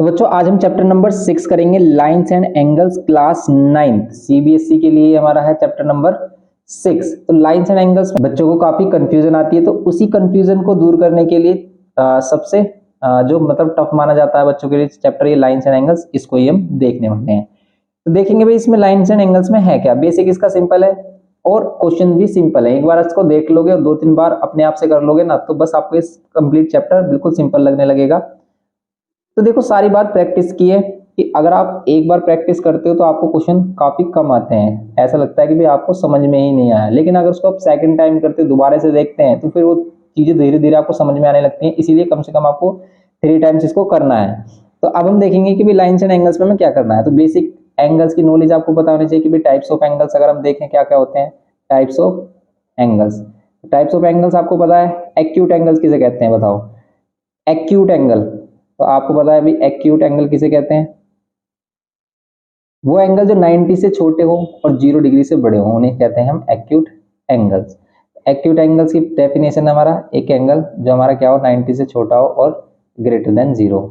तो बच्चों आज हम चैप्टर नंबर 6 करेंगे, lines and angles, class 9 CBSE के लिए हमारा है चैप्टर नंबर 6। तो लाइंस एंड एंगल्स में बच्चों को काफी कंफ्यूजन आती है, तो उसी कंफ्यूजन को दूर करने के लिए सबसे जो मतलब टफ माना जाता है बच्चों के लिए चैप्टर ये लाइंस एंड एंगल्स, इसको ही हम देखने वाले हैं। तो देखेंगे भाई इसमें लाइंस एंड एंगल्स में है क्या। बेसिक इसका सिंपल है और क्वेश्चन भी सिंपल है। एक बार इसको देख लोगे और 2-3 बार अपने आप से कर लोगे ना, तो बस आपको इस कंप्लीट चैप्टर बिल्कुल सिंपल लगने लगेगा। तो देखो सारी बात प्रैक्टिस की है कि अगर आप एक बार प्रैक्टिस करते हो तो आपको क्वेश्चन काफी कम आते हैं। ऐसा लगता है कि भाई आपको समझ में ही नहीं आया, लेकिन अगर उसको आप सेकंड टाइम करते दोबारा से देखते हैं तो फिर वो चीजें धीरे धीरे आपको समझ में आने लगती हैं। इसीलिए कम से कम आपको 3 टाइम्स इसको करना है। तो अब हम देखेंगे कि भाई लाइंस एंड एंगल्स में हमें क्या करना है। तो बेसिक एंगल्स की नॉलेज आपको पता होनी चाहिए कि भाई टाइप्स ऑफ एंगल्स अगर हम देखें क्या क्या होते हैं। टाइप्स ऑफ एंगल्स आपको पता है। एक्यूट एंगल्स किसे कहते हैं बताओ। एक्यूट एंगल तो आपको पता है भाई एक्यूट एंगल किसे कहते हैं। वो एंगल जो 90 से छोटे हो और 0 डिग्री से बड़े हो उन्हें कहते हैं हम एक्यूट एंगल्स। एक्यूट एंगल्स की डेफिनेशन हमारा एक एंगल जो हमारा क्या हो 90 से छोटा हो और ग्रेटर देन 0।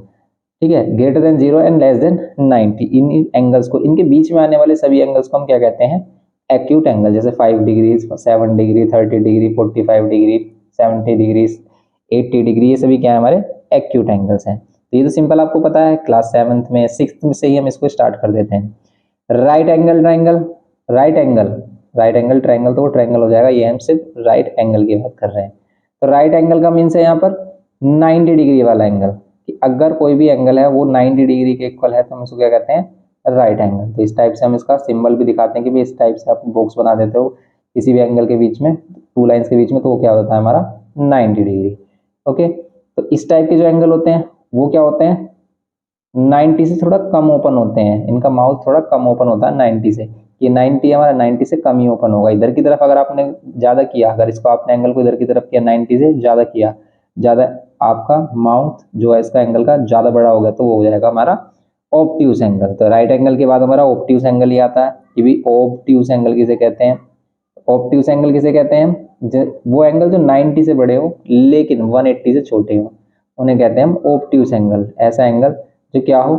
ठीक है, greater than 0 and less than 90, in angles को, इनके बीच में आने वाले सभी एंगल्स को हम क्या कहते हैं एक्यूट एंगल। जैसे 5 degree, 7 degree, 30 degree, 45 degree, 70 degree, 80 degree, ये सभी क्या है हमारे एक्यूट एंगल्स हैं। तो ये तो सिंपल आपको पता है, क्लास 7th में 6th में से ही हम इसको स्टार्ट कर देते हैं। Right angle triangle, right angle triangle तो वो ट्रायंगल हो जाएगा, ये हम सिर्फ राइट एंगल की बात कर रहे हैं। तो राइट एंगल का मीन्स है यहाँ पर 90 डिग्री वाला एंगल, कि अगर कोई भी एंगल है वो 90 डिग्री के इक्वल है तो हम इसको क्या कहते हैं राइट एंगल। तो इस टाइप से हम इसका सिंबल भी दिखाते हैं कि भाई इस टाइप से आप बॉक्स बना देते हो किसी भी एंगल के बीच में, 2 लाइंस के बीच में, तो वो क्या होता है हमारा 90 डिग्री। ओके, तो इस टाइप के जो एंगल होते हैं वो क्या होते हैं 90 से थोड़ा कम ओपन होते हैं। इनका माउथ थोड़ा कम ओपन होता है 90 से। ये 90 हमारा 90 से कम ही ओपन होगा। इधर की तरफ अगर आपने ज्यादा किया, अगर इसको आपने एंगल को इधर की तरफ किया 90 से ज्यादा किया, ज्यादा आपका माउथ जो है इसका एंगल का ज्यादा बड़ा हो गया तो वो हो जाएगा हमारा ऑब्ट्यूस एंगल। तो राइट एंगल के बाद हमारा ऑब्ट्यूस एंगल ही आता है। ये भी ऑब्ट्यूस एंगल किसे कहते हैं, ऑब्ट्यूस एंगल किसे कहते हैं वो एंगल जो 90 से बड़े हो लेकिन 180 से छोटे हो उन्हें कहते हैं हम ऑब्ट्यूस एंगल। ऐसा एंगल जो क्या हो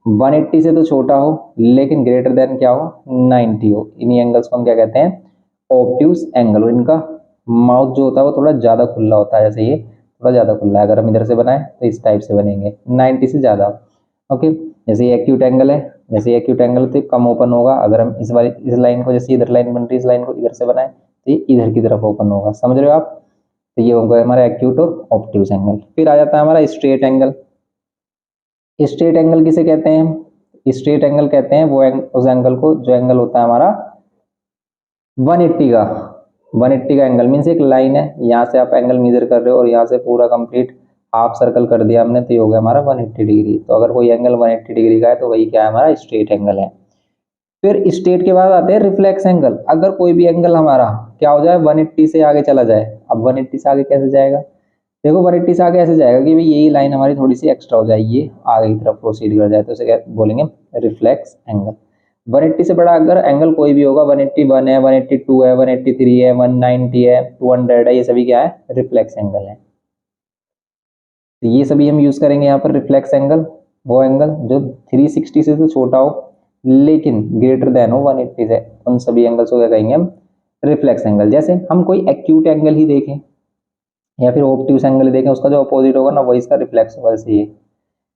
180 से तो छोटा हो लेकिन ग्रेटर देन क्या हो 90 हो, इन्हीं एंगल्स को हम क्या कहते हैं ऑब्ट्यूस एंगल। और इनका माउथ जो होता है वो थोड़ा ज्यादा खुला होता है, जैसे ये थोड़ा ज्यादा खुला है। अगर हम इधर से बनाए तो इस टाइप से बनेंगे 90 से ज्यादा। ओके, जैसे ये एक्यूट एंगल है, जैसे ये एक्यूट एंगल तो कम ओपन होगा। अगर हम इस बार इस लाइन को, जैसे इधर लाइन बन रही है, इस लाइन को इधर से बनाए तो ये इधर की तरफ ओपन होगा। समझ रहे हो आप। तो ये होगा हमारा एक्यूट और ऑब्ट्यूस एंगल। फिर आ जाता है हमारा स्ट्रेट एंगल। स्ट्रेट एंगल किसे कहते हैं, स्ट्रेट एंगल कहते हैं वो उस एंगल को जो एंगल होता है हमारा 180 का। 180 का एंगल मीन्स एक लाइन है, यहाँ से आप एंगल मेजर कर रहे हो और यहाँ से पूरा कंप्लीट हाफ सर्कल कर दिया हमने, तो ये हो गया हमारा 180 डिग्री। तो अगर कोई एंगल 180 डिग्री का है तो वही क्या है हमारा स्ट्रेट एंगल है। फिर स्ट्रेट के बाद आते हैं रिफ्लेक्स एंगल। अगर कोई भी एंगल हमारा क्या हो जाए 180 से आगे चला जाए। अब 180 से आगे कैसे जाएगा, देखो 180 से आगे ऐसे जाएगा कि भाई यही लाइन हमारी थोड़ी सी एक्स्ट्रा हो जाए, ये आगे की तरफ प्रोसीड कर जाए, तो इसे क्या बोलेंगे रिफ्लेक्स एंगल। 180 से बड़ा अगर एंगल कोई भी होगा, 181 है, 182 है, 183 है, 190 है, 200 है, ये सभी क्या है रिफ्लेक्स एंगल है। तो ये सभी हम यूज करेंगे यहाँ पर रिफ्लेक्स एंगल। वो एंगल जो 360 से तो छोटा हो लेकिन ग्रेटर देन हो 180 से, उन सभी एंगल्स को क्या कहेंगे हम रिफ्लेक्स एंगल। जैसे हम कोई एक्यूट एंगल ही देखें या फिर ऑब्ट्यूस एंगल देखें, उसका जो अपोजिट होगा ना वही इसका रिफ्लेक्स होगा। जैसे ये,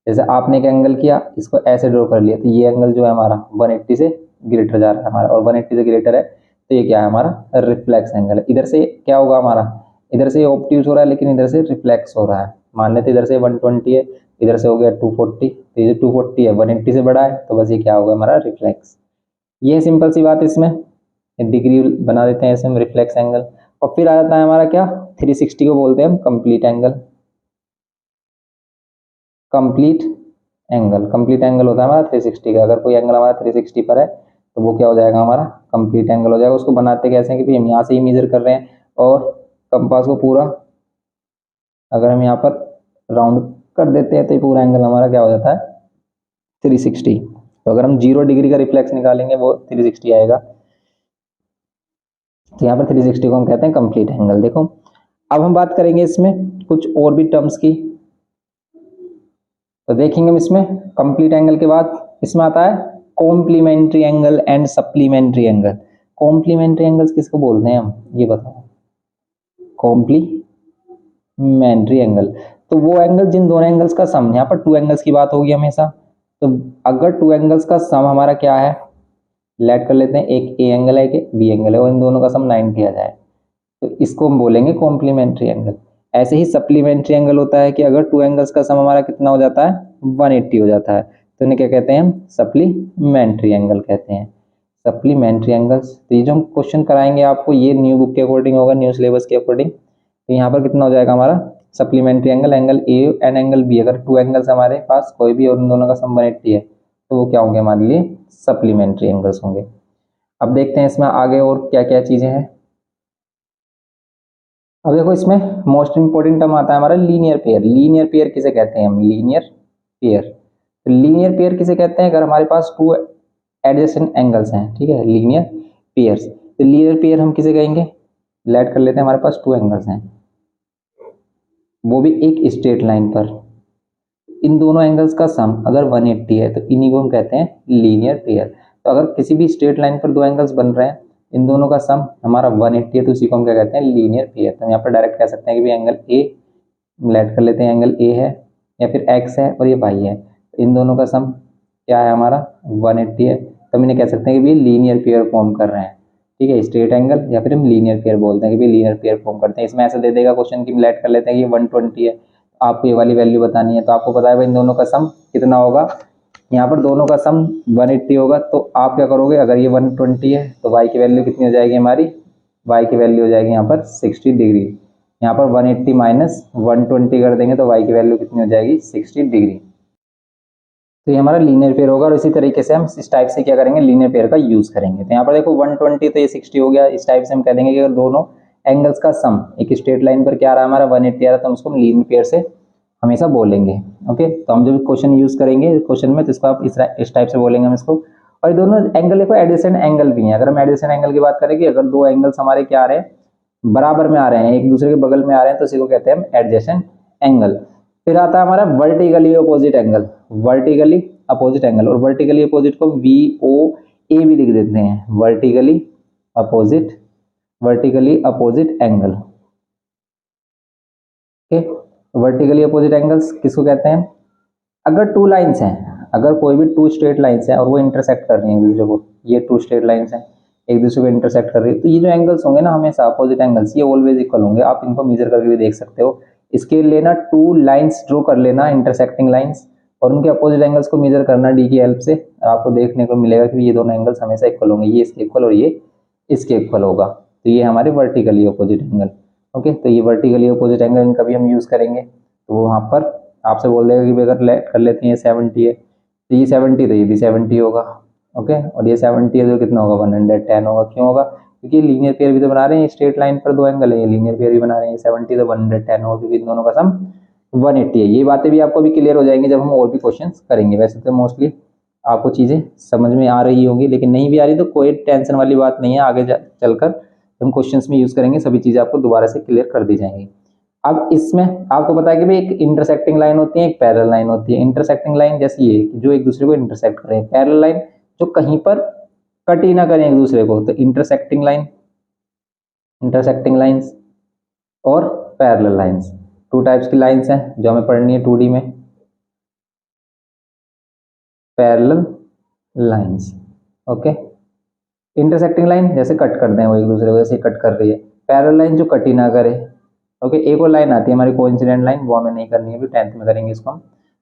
जैसे आपने एक एंगल किया, इसको ऐसे ड्रॉ कर लिया, तो ये एंगल जो है हमारा 180 से ग्रेटर जा रहा है हमारा, और 180 से ग्रेटर है तो ये क्या है हमारा रिफ्लेक्स एंगल है। इधर से क्या होगा हमारा, इधर से ऑब्ट्यूस हो रहा है लेकिन इधर से रिफ्लेक्स हो रहा है। मान लेते इधर से 120 है, इधर से हो गया 240, तो ये जो 240 है 180 से बड़ा है तो बस ये क्या होगा हमारा रिफ्लेक्स। ये सिंपल सी बात, इसमें डिग्री बना देते हैं इसमें रिफ्लेक्स एंगल। और फिर आ जाता है हमारा क्या 360 को बोलते हैं हम complete angle. Complete complete angle होता है हमारा 360 का। अगर कोई एंगल हमारा 360 पर है तो वो क्या हो जाएगा हमारा कंप्लीट एंगल हो जाएगा। उसको बनाते कैसे हैं कि हम यहाँ से ही मेजर कर रहे हैं और कंपास को पूरा अगर हम यहाँ पर राउंड कर देते हैं तो ये पूरा एंगल हमारा क्या हो जाता है 360। तो अगर हम 0 डिग्री का रिफ्लेक्स निकालेंगे वो 360 आएगा। तो यहाँ पर 360 को हम कहते हैं कंप्लीट एंगल। देखो अब हम बात करेंगे इसमें कुछ और भी टर्म्स की। तो देखेंगे हम इसमें कंप्लीट एंगल के बाद इसमें आता है complementary angle and supplementary angle. Complementary angles किसको बोलते हैं हम, ये बताओ। कॉम्प्लीमेंट्री एंगल तो वो एंगल जिन दोनों एंगल्स का सम, यहाँ पर टू एंगल्स की बात होगी हमेशा। तो अगर टू एंगल्स का सम हमारा क्या है, लेट कर लेते हैं, एक ए एंगल है एक बी एंगल है और इन दोनों का सम 90 आ जाए तो इसको हम बोलेंगे कॉम्प्लीमेंट्री एंगल। ऐसे ही सप्लीमेंट्री एंगल होता है कि अगर टू एंगल्स का सम हमारा कितना हो जाता है, 180 हो जाता है, तो इन्हें क्या कहते हैं हम, सप्लीमेंट्री एंगल कहते हैं। सप्लीमेंट्री एंगल्स, तो ये जो हम क्वेश्चन कराएंगे आपको ये न्यू बुक के अकॉर्डिंग होगा, न्यू सिलेबस के अकॉर्डिंग। तो यहाँ पर कितना हो जाएगा हमारा supplementary angle, angle A and angle B, अगर टू एंगल्स हमारे पास कोई भी और उन दोनों का सम 180 है तो वो क्या होंगे हमारे लिए, सप्लीमेंट्री एंगल्स होंगे। अब देखते हैं इसमें आगे और क्या क्या चीजें हैं। अब देखो इसमें मोस्ट इंपोर्टेंट टर्म आता है हमारा लीनियर पेयर। लीनियर पेयर किसे कहते हैं हम, लीनियर पेयर। तो लीनियर पेयर किसे कहते हैं, अगर हमारे पास टू एडजेसेंट एंगल्स हैं, ठीक है, लीनियर पेयर्स। तो लीनियर पेयर हम किसे कहेंगे, लेट कर लेते हैं, हमारे पास टू एंगल्स हैं वो भी एक स्ट्रेट लाइन पर, इन दोनों एंगल्स का सम अगर 180 है तो इन्हीं को हम कहते हैं लीनियर पेयर। तो अगर किसी भी स्ट्रेट लाइन पर दो एंगल्स बन रहे हैं, इन दोनों का सम हमारा 180 है तो उसी को हम क्या कहते हैं, लीनियर पेयर। तो हम यहाँ पर डायरेक्ट कह सकते हैं कि एंगल ए, लेट कर लेते हैं, एंगल ए है या फिर एक्स है और ये वाई है, तो इन दोनों का सम क्या है हमारा 180 है, तो हम इन्हें कह सकते हैं कि ये लीनियर पेयर फॉर्म कर रहे हैं, ठीक है, स्ट्रेट एंगल या फिर हम लीनियर पेयर बोलते हैं कि भाई लीनियर पेयर फॉर्म करते हैं। इसमें ऐसा दे देगा क्वेश्चन की, लेट कर लेते हैं कि 120 है, आपको ये वाली वैल्यू बतानी है, तो आपको पता है भाई इन दोनों का सम कितना होगा, यहाँ पर दोनों का सम 180 होगा, तो आप क्या करोगे, अगर ये 120 है तो y की वैल्यू कितनी हो जाएगी हमारी, y की वैल्यू हो जाएगी यहाँ पर 60 डिग्री। यहाँ पर 180 माइनस 120 कर देंगे तो y की वैल्यू कितनी हो जाएगी, 60 डिग्री। तो ये हमारा लीनियर पेयर होगा और इसी तरीके से हम इस टाइप से क्या करेंगे, लीनियर पेयर का यूज करेंगे। तो यहाँ पर देखो 120 तो ये 60 हो गया, इस टाइप से हम कह देंगे कि अगर दोनों एंगल्स का सम एक स्ट्रेट लाइन पर क्या आ रहा है हमारा 180 आ रहा है तो हम उसको लीनियर पेयर से हमेशा बोलेंगे। ओके, तो हम जब क्वेश्चन यूज करेंगे क्वेश्चन में तो इसको आप इस टाइप से बोलेंगे हम इसको। और दोनों एंगल देखो एडजेसेंट एंगल भी हैं, अगर हम एडजेसेंट एंगल की बात करें कि अगर दो एंगल्स हमारे क्या आ रहे हैं, बराबर में आ रहे हैं, एक दूसरे के बगल में आ रहे हैं, तो इसी को कहते हैं हम एडजेसेंट एंगल। फिर आता है हमारा vertically opposite angle. Vertically opposite angle, और वर्टिकली अपोजिट को वी ओ ए भी लिख देते हैं, vertically opposite angle. Okay, vertically opposite angles किसको कहते हैं, अगर टू लाइंस हैं, अगर कोई भी टू स्ट्रेट लाइंस है और वो इंटरसेक्ट कर रही है एक दूसरे को, ये टू स्ट्रेट लाइंस हैं एक दूसरे को इंटरसेक्ट कर रही है, तो ये जो एंगल्स होंगे ना हमेशा अपोजिट एंगल्स, ये ऑलवेज इक्वल होंगे। आप इनको मेजर करके भी देख सकते हो, इसके लेना टू लाइंस ड्रॉ कर लेना, इंटरसेक्टिंग लाइंस, और उनके अपोजिट एंगल्स को मेजर करना डी की हेल्प से, आपको देखने को मिलेगा कि ये दोनों एंगल्स हमेशा इक्वल होंगे, ये इसके इक्वल और ये इसके इक्वल होगा, तो ये हमारे वर्टिकली अपोजिट एंगल। ओके, तो ये वर्टिकली अपोजिट एंगल इनका भी हम यूज करेंगे। तो वहाँ पर आपसे बोल देगा कि अगर कर लेते हैं 70 है तो ये 70 तो ये भी 70 होगा। ओके, और ये 70 है तो कितना होगा, 110 होगा। क्यों होगा, क्योंकि लीनियर पेयर भी तो बना रहे हैं, स्ट्रेट लाइन पर दो एंगल है, ये लीनियर पेयर भी बना रहे हैं, 70 तो 110 होगा क्योंकि इन दोनों का सम 180 है। ये बातें भी आपको भी क्लियर हो जाएंगी जब हम और भी क्वेश्चन करेंगे। वैसे तो मोस्टली आपको चीज़ें समझ में आ रही होंगी, लेकिन नहीं भी आ रही तो कोई टेंशन वाली बात नहीं है, आगे चलकर हम क्वेश्चंस में यूज करेंगे, सभी चीज़ें आपको दोबारा से क्लियर कर दी जाएंगी। अब इसमें आपको पता है कि भाई एक इंटरसेक्टिंग लाइन होती है, एक पैरेलल लाइन होती है। इंटरसेक्टिंग लाइन जैसी ये जो एक दूसरे को इंटरसेक्ट करें, पैरेलल लाइन जो कहीं पर कट ही ना करें एक दूसरे को, तो इंटरसेक्टिंग लाइंस और पैरेलल लाइंस, टू टाइप्स की लाइंस हैं जो हमें पढ़नी है 2D में। Parallel lines, okay, intersecting line जैसे कट कर दें वो एक दूसरे को, जैसे कट कर रही है। पैरेलल लाइन जो कट ही ना करे। ओके, एक और लाइन आती है हमारी कोइंसिडेंट लाइन, वो हमें नहीं करनी है, अभी 10th में करेंगे इसको हम।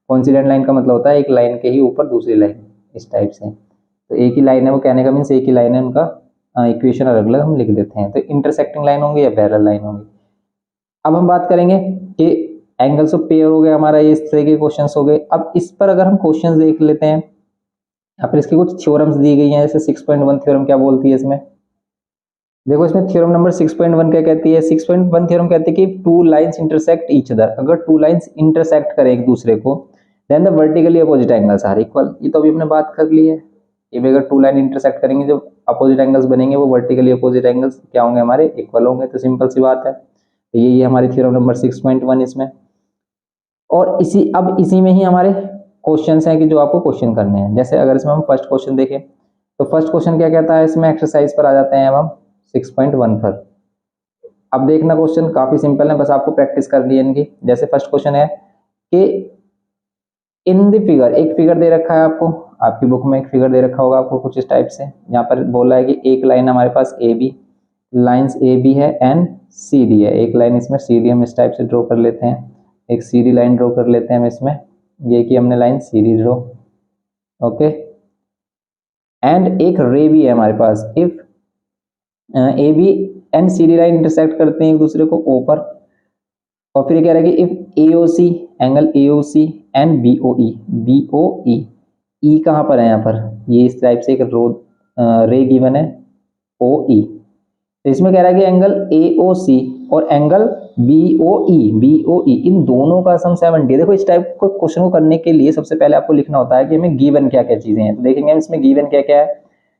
कोइंसिडेंट लाइन का मतलब होता है एक लाइन के ही ऊपर दूसरी लाइन, इस टाइप से। तो एक ही लाइन है, वो कहने का मीन्स एक ही लाइन है, उनका इक्वेशन अलग अलग हम लिख देते हैं। तो इंटरसेक्टिंग लाइन होंगी या पैरेलल लाइन होंगी। अब हम बात करेंगे कि एंगल्स ऑफ पेयर हो गया हमारा, ये इस तरह के क्वेश्चंस हो गए। अब इस पर अगर हम क्वेश्चंस देख लेते हैं, यहाँ पर इसकी कुछ थ्योरम्स दी गई हैं, जैसे 6.1 थ्योरम क्या बोलती है इसमें, देखो इसमें थ्योरम नंबर 6.1 क्या कहती है। 6.1 थ्योरम कहती है कि two lines intersect each other, अगर टू लाइंस इंटरसेक्ट करें एक दूसरे को, then the vertically opposite angles are equal. ये तो अभी हमने बात कर ली है, ये भी अगर टू लाइन इंटरसेक्ट करेंगे जो अपोजिट एंगल्स बनेंगे वो वर्टिकली अपोजिट एंगल्स क्या होंगे हमारे, इक्वल होंगे। तो सिंपल सी बात है, तो ये हमारी थ्योरम नंबर 6.1 इसमें। और इसी में ही हमारे क्वेश्चंस हैं कि जो आपको क्वेश्चन करने हैं। जैसे अगर इसमें हम फर्स्ट क्वेश्चन देखें तो फर्स्ट क्वेश्चन क्या कहता है, इसमें एक्सरसाइज पर आ जाते हैं अब हम 6.1 पर। अब देखना क्वेश्चन काफी सिंपल है, बस आपको प्रैक्टिस करनी है इनकी। जैसे फर्स्ट क्वेश्चन है कि इन द फिगर, एक फिगर दे रखा है आपको, आपकी बुक में एक फिगर दे रखा होगा आपको कुछ इस टाइप से। यहाँ पर बोला है कि एक लाइन हमारे पास A B, lines A B है एंड सी डी है। एक लाइन इसमें सी डी हम इस टाइप से ड्रॉ कर लेते हैं, एक सी डी लाइन ड्रॉ कर लेते हैं हम इसमें, ये कि हमने line C D draw, okay. And एक रे भी है हमारे पास, if A B and C D line intersect करते हैं एक दूसरे को ओ पर। और फिर कह रहा है कि if A O C, angle A O C and B O E, B O E, E कहाँ पर है यहाँ पर, ये इस टाइप से एक रे गिवन है ओ ई। तो इसमें कह रहा है कि एंगल ए ओ सी और एंगल बी ओ ई, इन दोनों का सम 70 है। देखो इस टाइप को क्वेश्चन को करने के लिए सबसे पहले आपको लिखना होता है कि हमें गिवन क्या क्या चीजें हैं। तो देखेंगे हम इसमें गिवन क्या क्या है।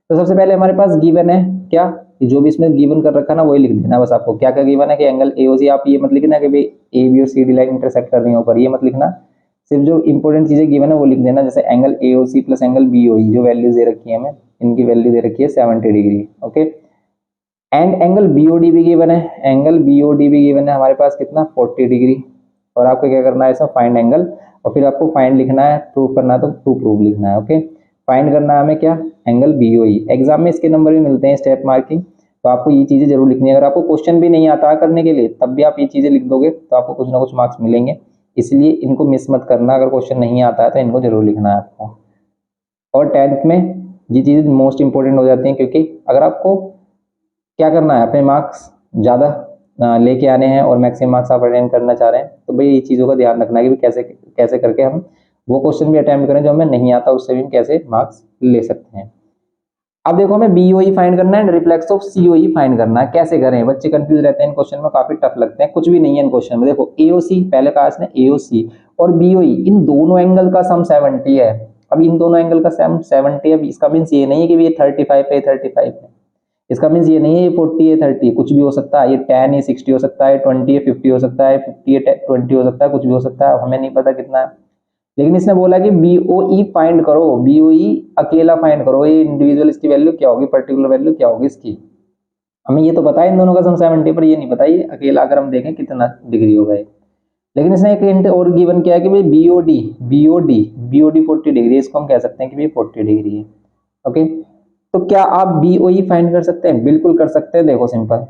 तो सबसे पहले हमारे पास गिवन है क्या, जो भी इसमें गिवन कर रखा है ना वही लिख देना बस आपको। क्या क्या गिवन है कि एंगल ए ओ सी, आप ये मत लिखना कि भाई ए बी और सी डी लाइन इंटरसेक्ट कर रही है ऊपर, ये मत लिखना। सिर्फ जो इंपॉर्टेंट चीजें गिवन है वो लिख देना। जैसे angle A O C plus angle B O E, जो वैल्यूज दे रखी है हमें, इनकी वैल्यू दे रखी है 70 degree, okay. And angle BOD भी गिवन है, एंगल बीओडी भी गिवन है हमारे पास कितना 40 डिग्री। और आपको क्या करना है, इसमें फाइंड एंगल, और फिर आपको फाइंड लिखना है, प्रूव करना है तो टू प्रूव लिखना है, ओके। फाइंड करना है हमें क्या, एंगल बीओई। एग्जाम में इसके नंबर भी मिलते हैं स्टेप मार्किंग, तो आपको ये चीजें जरूर लिखनी है। अगर आपको क्वेश्चन भी नहीं आता करने के लिए तब भी आप ये चीजें लिख दोगे तो आपको कुछ ना कुछ मार्क्स मिलेंगे, इसलिए इनको मिस मत करना। अगर क्वेश्चन नहीं आता है तो इनको जरूर लिखना है आपको। और 10th में ये चीजें मोस्ट इंपॉर्टेंट हो जाती हैं, क्योंकि अगर आपको क्या करना है, अपने मार्क्स ज़्यादा लेके आने हैं और मैक्सिमम मार्क्स आप अटेंड करना चाह रहे हैं, तो भाई ये चीज़ों का ध्यान रखना है कि कैसे कैसे करके हम वो क्वेश्चन भी अटेम्प्ट करें जो हमें नहीं आता, उससे भी हम कैसे मार्क्स ले सकते हैं। अब देखो हमें बीओई फाइंड करना है, रिफ्लेक्स ऑफ सीओई फाइंड करना है। कैसे करें, बच्चे कंफ्यूज रहते हैं इन क्वेश्चन में, काफी टफ लगते हैं। कुछ भी नहीं है इन क्वेश्चन में। देखो एओसी, पहले कहा इसने एओसी और बीओई, इन दोनों एंगल का सम 70 है। अब इन दोनों एंगल का सम 70 है, इसका मीन्स ये नहीं है कि ये 35 है 35 है, इसका मीन्स ये नहीं है ये 40 है 30, कुछ भी हो सकता है। ये 10 है 60 हो सकता है, 20 है 50 हो सकता है, 50 है 20 हो सकता है, कुछ भी हो सकता है, हमें नहीं पता कितना है। लेकिन इसने बोला कि बीओई फाइंड करो, बीओई अकेला फाइंड करो, ये इंडिविजुअल इसकी वैल्यू क्या होगी, पर्टिकुलर वैल्यू क्या होगी इसकी। हमें ये तो पता है इन दोनों का सम 70, पर ये नहीं पता ये अकेला अगर हम देखें कितना डिग्री होगा। लेकिन इसने एक हिंट और गिवन किया है कि भाई बीओडी बीओडी बीओडी 40 डिग्री, इसको हम कह सकते हैं कि भाई 40 डिग्री है, ओके। तो क्या आप बीओई फाइंड कर सकते हैं? बिल्कुल कर सकते हैं। देखो सिंपल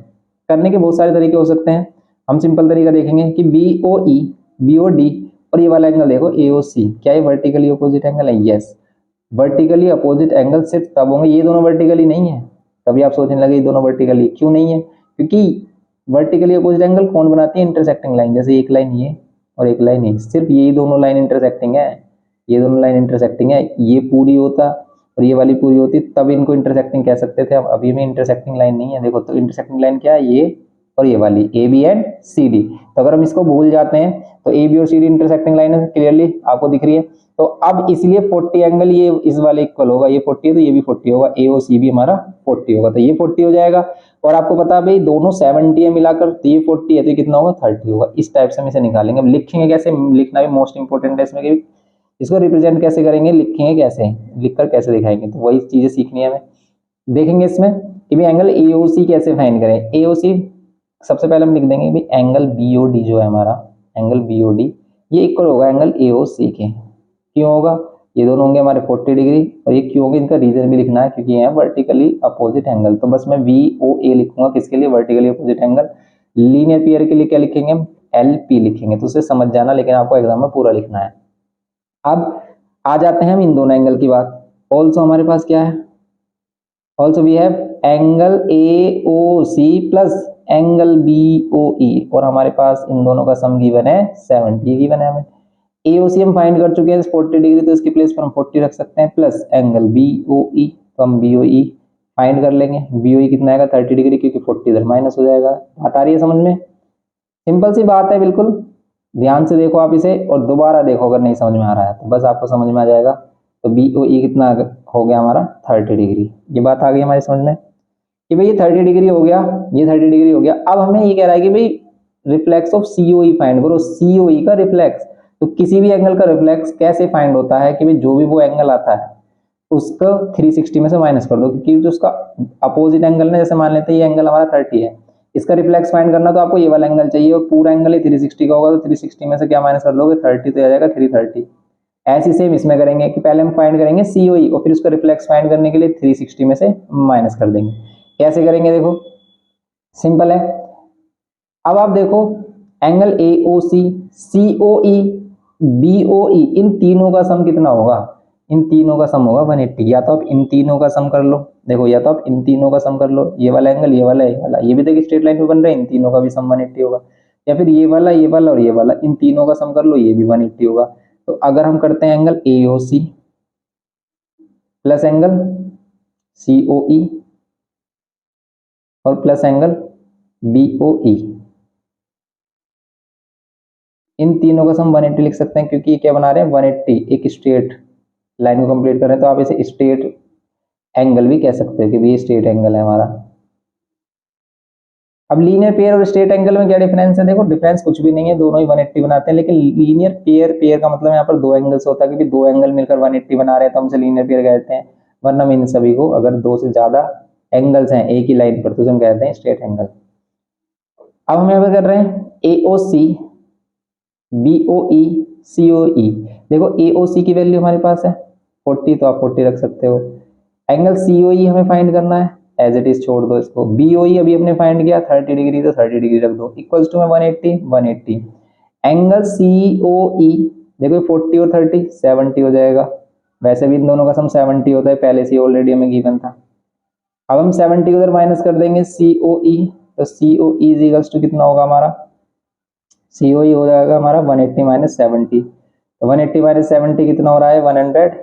करने के बहुत सारे तरीके हो सकते हैं। हम सिंपल तरीका देखेंगे कि बीओई बीओडी और ये वाला एंगल देखो एओसी, क्या ये वर्टिकली अपोजिट एंगल है? यस, वर्टिकली अपोजिट एंगल सिर्फ तब होंगे, ये दोनों वर्टिकली नहीं है। तभी आप सोचने लगे ये दोनों वर्टिकली क्यों नहीं है, क्योंकि वर्टिकली अपोजिट एंगल कौन बनाती है? Intersecting line. जैसे एक लाइन ये और एक लाइन ये, सिर्फ यही दोनों लाइन इंटरसेक्टिंग है, ये दोनों लाइन इंटरसेक्टिंग है। ये पूरी होता और ये वाली पूरी होती तब इनको इंटरसेक्टिंग कह सकते थे। अब अभी में इंटरसेक्टिंग लाइन नहीं है। देखो तो इंटरसेक्टिंग लाइन क्या है, ये और ये वाली A B and C D. तो अगर हम इसको भूल जाते हैं तो ए बी और सी डी इंटरसेक्टिंग लाइन है, क्लियरली आपको दिख रही है। तो अब इसलिए 40 एंगल ये इस वाले इक्वल होगा, ये 40 है तो ये भी 40 होगा, ए और सी भी हमारा 40 होगा, तो ये 40 हो जाएगा। और आपको पता है भाई दोनों 70 है मिलाकर, तो ये 40 है तो कितना होगा 30 होगा। इस टाइप से हम इसे निकालेंगे। अब लिखेंगे कैसे, लिखना भी मोस्ट इंपोर्टेंट है इसमें कि इसको रिप्रेजेंट कैसे करेंगे, लिखेंगे कैसे, लिखकर कैसे दिखाएंगे, तो वही चीजें सीखनी है हमें। देखेंगे इसमें कि भाई एंगल एओसी कैसे फाइंड करें। एओसी सबसे पहले हम लिख देंगे भाई एंगल बीओडी जो है हमारा, एंगल बीओडी ये इक्वल होगा एंगल एओसी के। क्यों होगा, ये दोनों होंगे हमारे 40 डिग्री, और ये क्यों होंगे इनका रीजन भी लिखना है, क्योंकि ये है वर्टिकली अपोजिट एंगल। तो बस मैं वी ओ ए लिखूंगा किसके लिए, vertically opposite angle. Linear pair के लिए क्या लिखेंगे हम, एल पी लिखेंगे, तो उसे समझ जाना, लेकिन आपको एग्जाम में पूरा लिखना है। अब आ जाते हैं हम इन दोनों एंगल की बात। ऑल्सो हमारे पास क्या है, also we have angle A O C plus angle B O E, और हमारे पास इन दोनों का सम गिवन है 70 गिवन है हमें। एओसी हम फाइंड कर चुके हैं 40 डिग्री, तो इसकी प्लेस पर हम 40 रख सकते हैं, प्लस एंगल बीओई, तो हम बीओई फाइंड कर लेंगे। बीओई कितना आएगा 30 डिग्री, क्योंकि 40 इधर माइनस हो जाएगा। बात आ रही है समझ में, सिंपल सी बात है बिल्कुल। ध्यान से देखो आप इसे और दोबारा देखो, अगर नहीं समझ में आ रहा है तो बस आपको समझ में आ जाएगा। तो बीओई कितना हो गया हमारा 30 डिग्री। ये बात आ गई हमारी समझ में कि भाई ये 30 डिग्री हो गया, ये 30 डिग्री हो गया। अब हमें ये कह रहा है कि भाई रिफ्लेक्स ऑफ सीओई फाइंड करो, सीओई का रिफ्लेक्स। तो किसी भी एंगल का रिफ्लेक्स कैसे फाइंड होता है कि भाई जो भी वो एंगल आता है उसको 360 में से माइनस कर दो, क्योंकि जो उसका अपोजिट एंगल है, जैसे मान लेते हैं ये एंगल हमारा 30 है, इसका रिफ्लेक्स फाइंड करना तो आपको ये वाला एंगल चाहिए और पूरा एंगल ही 360 का होगा, तो 360 में से क्या माइनस कर दोगे 30, तो आ जाएगा 330। ऐसे सेम इसमें करेंगे कि पहले हम फाइंड करेंगे सीओई और फिर उसका रिफ्लेक्स फाइंड करने के लिए 360 में से माइनस कर देंगे। कैसे करेंगे देखो, सिंपल है। अब आप देखो एंगल AOC, COE, BOE, इन तीनों का सम कितना होगा, इन तीनों का सम होगा 180। या तो आप इन तीनों का सम कर लो, देखो या तो आप इन तीनों का सम कर लो, ये वाला एंगल, ये वाला, ये वाला, ये भी देखिए स्ट्रेट लाइन में बन रहा है, इन तीनों का भी सम 180 होगा। या फिर ये वाला और ये वाला, इन तीनों का सम कर लो, ये भी 180 होगा। तो अगर हम करते हैं angle AOC plus angle COE और प्लस एंगल BOE, इन तीनों का सम 180 लिख सकते हैं, क्योंकि ये क्या बना रहे हैं 180, एक स्ट्रेट लाइन को कंप्लीट कर रहे हैं, तो आप इसे स्ट्रेट एंगल भी कह सकते हो कि ये स्ट्रेट एंगल है हमारा। अब लीनियर पेयर और स्ट्रेट एंगल में क्या डिफरेंस है, देखो डिफरेंस कुछ भी नहीं है, दोनों ही 180 बनाते हैं, लेकिन लीनियर पेयर का मतलब यहाँ पर दो एंगल्स होता है, क्योंकि दो एंगल मिलकर 180 बना रहे हैं तो हम इसे लीनियर पेयर कहते हैं। वरना इन सभी को अगर दो से ज्यादा एंगल्स हैं एक ही लाइन पर तो हम कहते हैं स्ट्रेट एंगल। अब हम यहाँ पर कर रहे हैं AOC, BOE, COE। देखो AOC की वैल्यू हमारे पास है 40, तो आप 40 रख सकते हो। एंगल COE हमें फाइंड करना है, एज इट इज छोड़ दो इसको। BOE अभी हमने फाइंड किया 30 डिग्री, तो 30 डिग्री रख दो, इक्वल्स टू में 180। एंगल COE देखो 40 और 30 70 हो जाएगा, वैसे भी इन दोनों का सम 70 होता है, पहले से ऑलरेडी हमें गिवन था। अब हम 70 उधर माइनस कर देंगे COE, तो COE इज इक्वल्स टू कितना होगा हमारा, COE हो जाएगा हमारा 180 माइनस 70, तो 180 माइनस 70 कितना हो रहा है 110,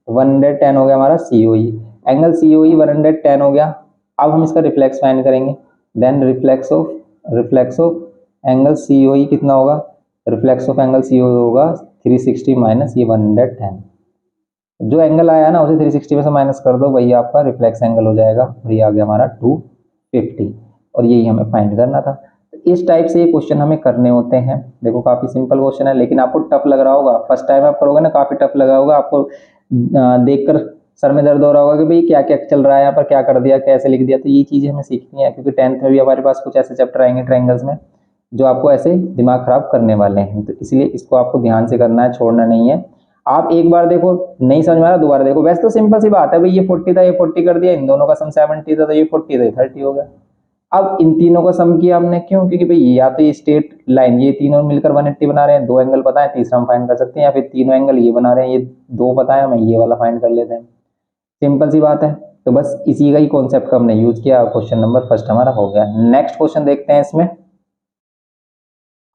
110 हो गया हमारा COE। एंगल COE 110 हो गया। अब हम इसका रिफ्लेक्स फाइंड करेंगे, then reflex of angle COE कितना होगा, रिफ्लेक्स ऑफ एंगल COE होगा 360 माइनस ये 110, जो एंगल आया ना उसे 360 में से माइनस कर दो, वही आपका रिफ्लेक्स एंगल हो जाएगा, और ये आ गया हमारा 250, और यही हमें फाइंड करना था। तो इस टाइप से ये क्वेश्चन हमें करने होते हैं। देखो काफी सिंपल क्वेश्चन है, लेकिन आपको टफ लग रहा होगा, फर्स्ट टाइम आप करोगे ना काफी टफ लगा होगा आपको, देखकर सर में दर्द हो रहा होगा कि भाई क्या क्या चल रहा है यहाँ पर, क्या कर दिया, कैसे लिख दिया। तो ये चीजें हमें सीखनी है, क्योंकि 10th में भी हमारे पास कुछ ऐसे चैप्टर आएंगे ट्रायंगल्स में जो आपको ऐसे दिमाग खराब करने वाले हैं, तो इसलिए इसको आपको ध्यान से करना है, छोड़ना नहीं है। आप एक बार देखो नहीं समझ में आ रहा दोबारा देखो, वैसे तो सिंपल सी बात है भाई, ये 40 था ये 40 कर दिया, इन दोनों का सम 70 था तो ये 40 था ये 30 हो गया। अब इन तीनों का सम किया हमने, क्यों, क्योंकि भाई या तो ये स्ट्रेट लाइन ये तीनों मिलकर 180 बना रहे हैं, दो एंगल पता है तीसरा हम फाइंड कर सकते हैं, या फिर तीनों एंगल ये बना रहे हैं, ये दो पता है हमें, ये वाला फाइंड कर लेते हैं, सिंपल सी बात है। तो बस इसी का ही कॉन्सेप्ट का हमने यूज किया, क्वेश्चन नंबर फर्स्ट हमारा हो गया। नेक्स्ट क्वेश्चन देखते हैं इसमें।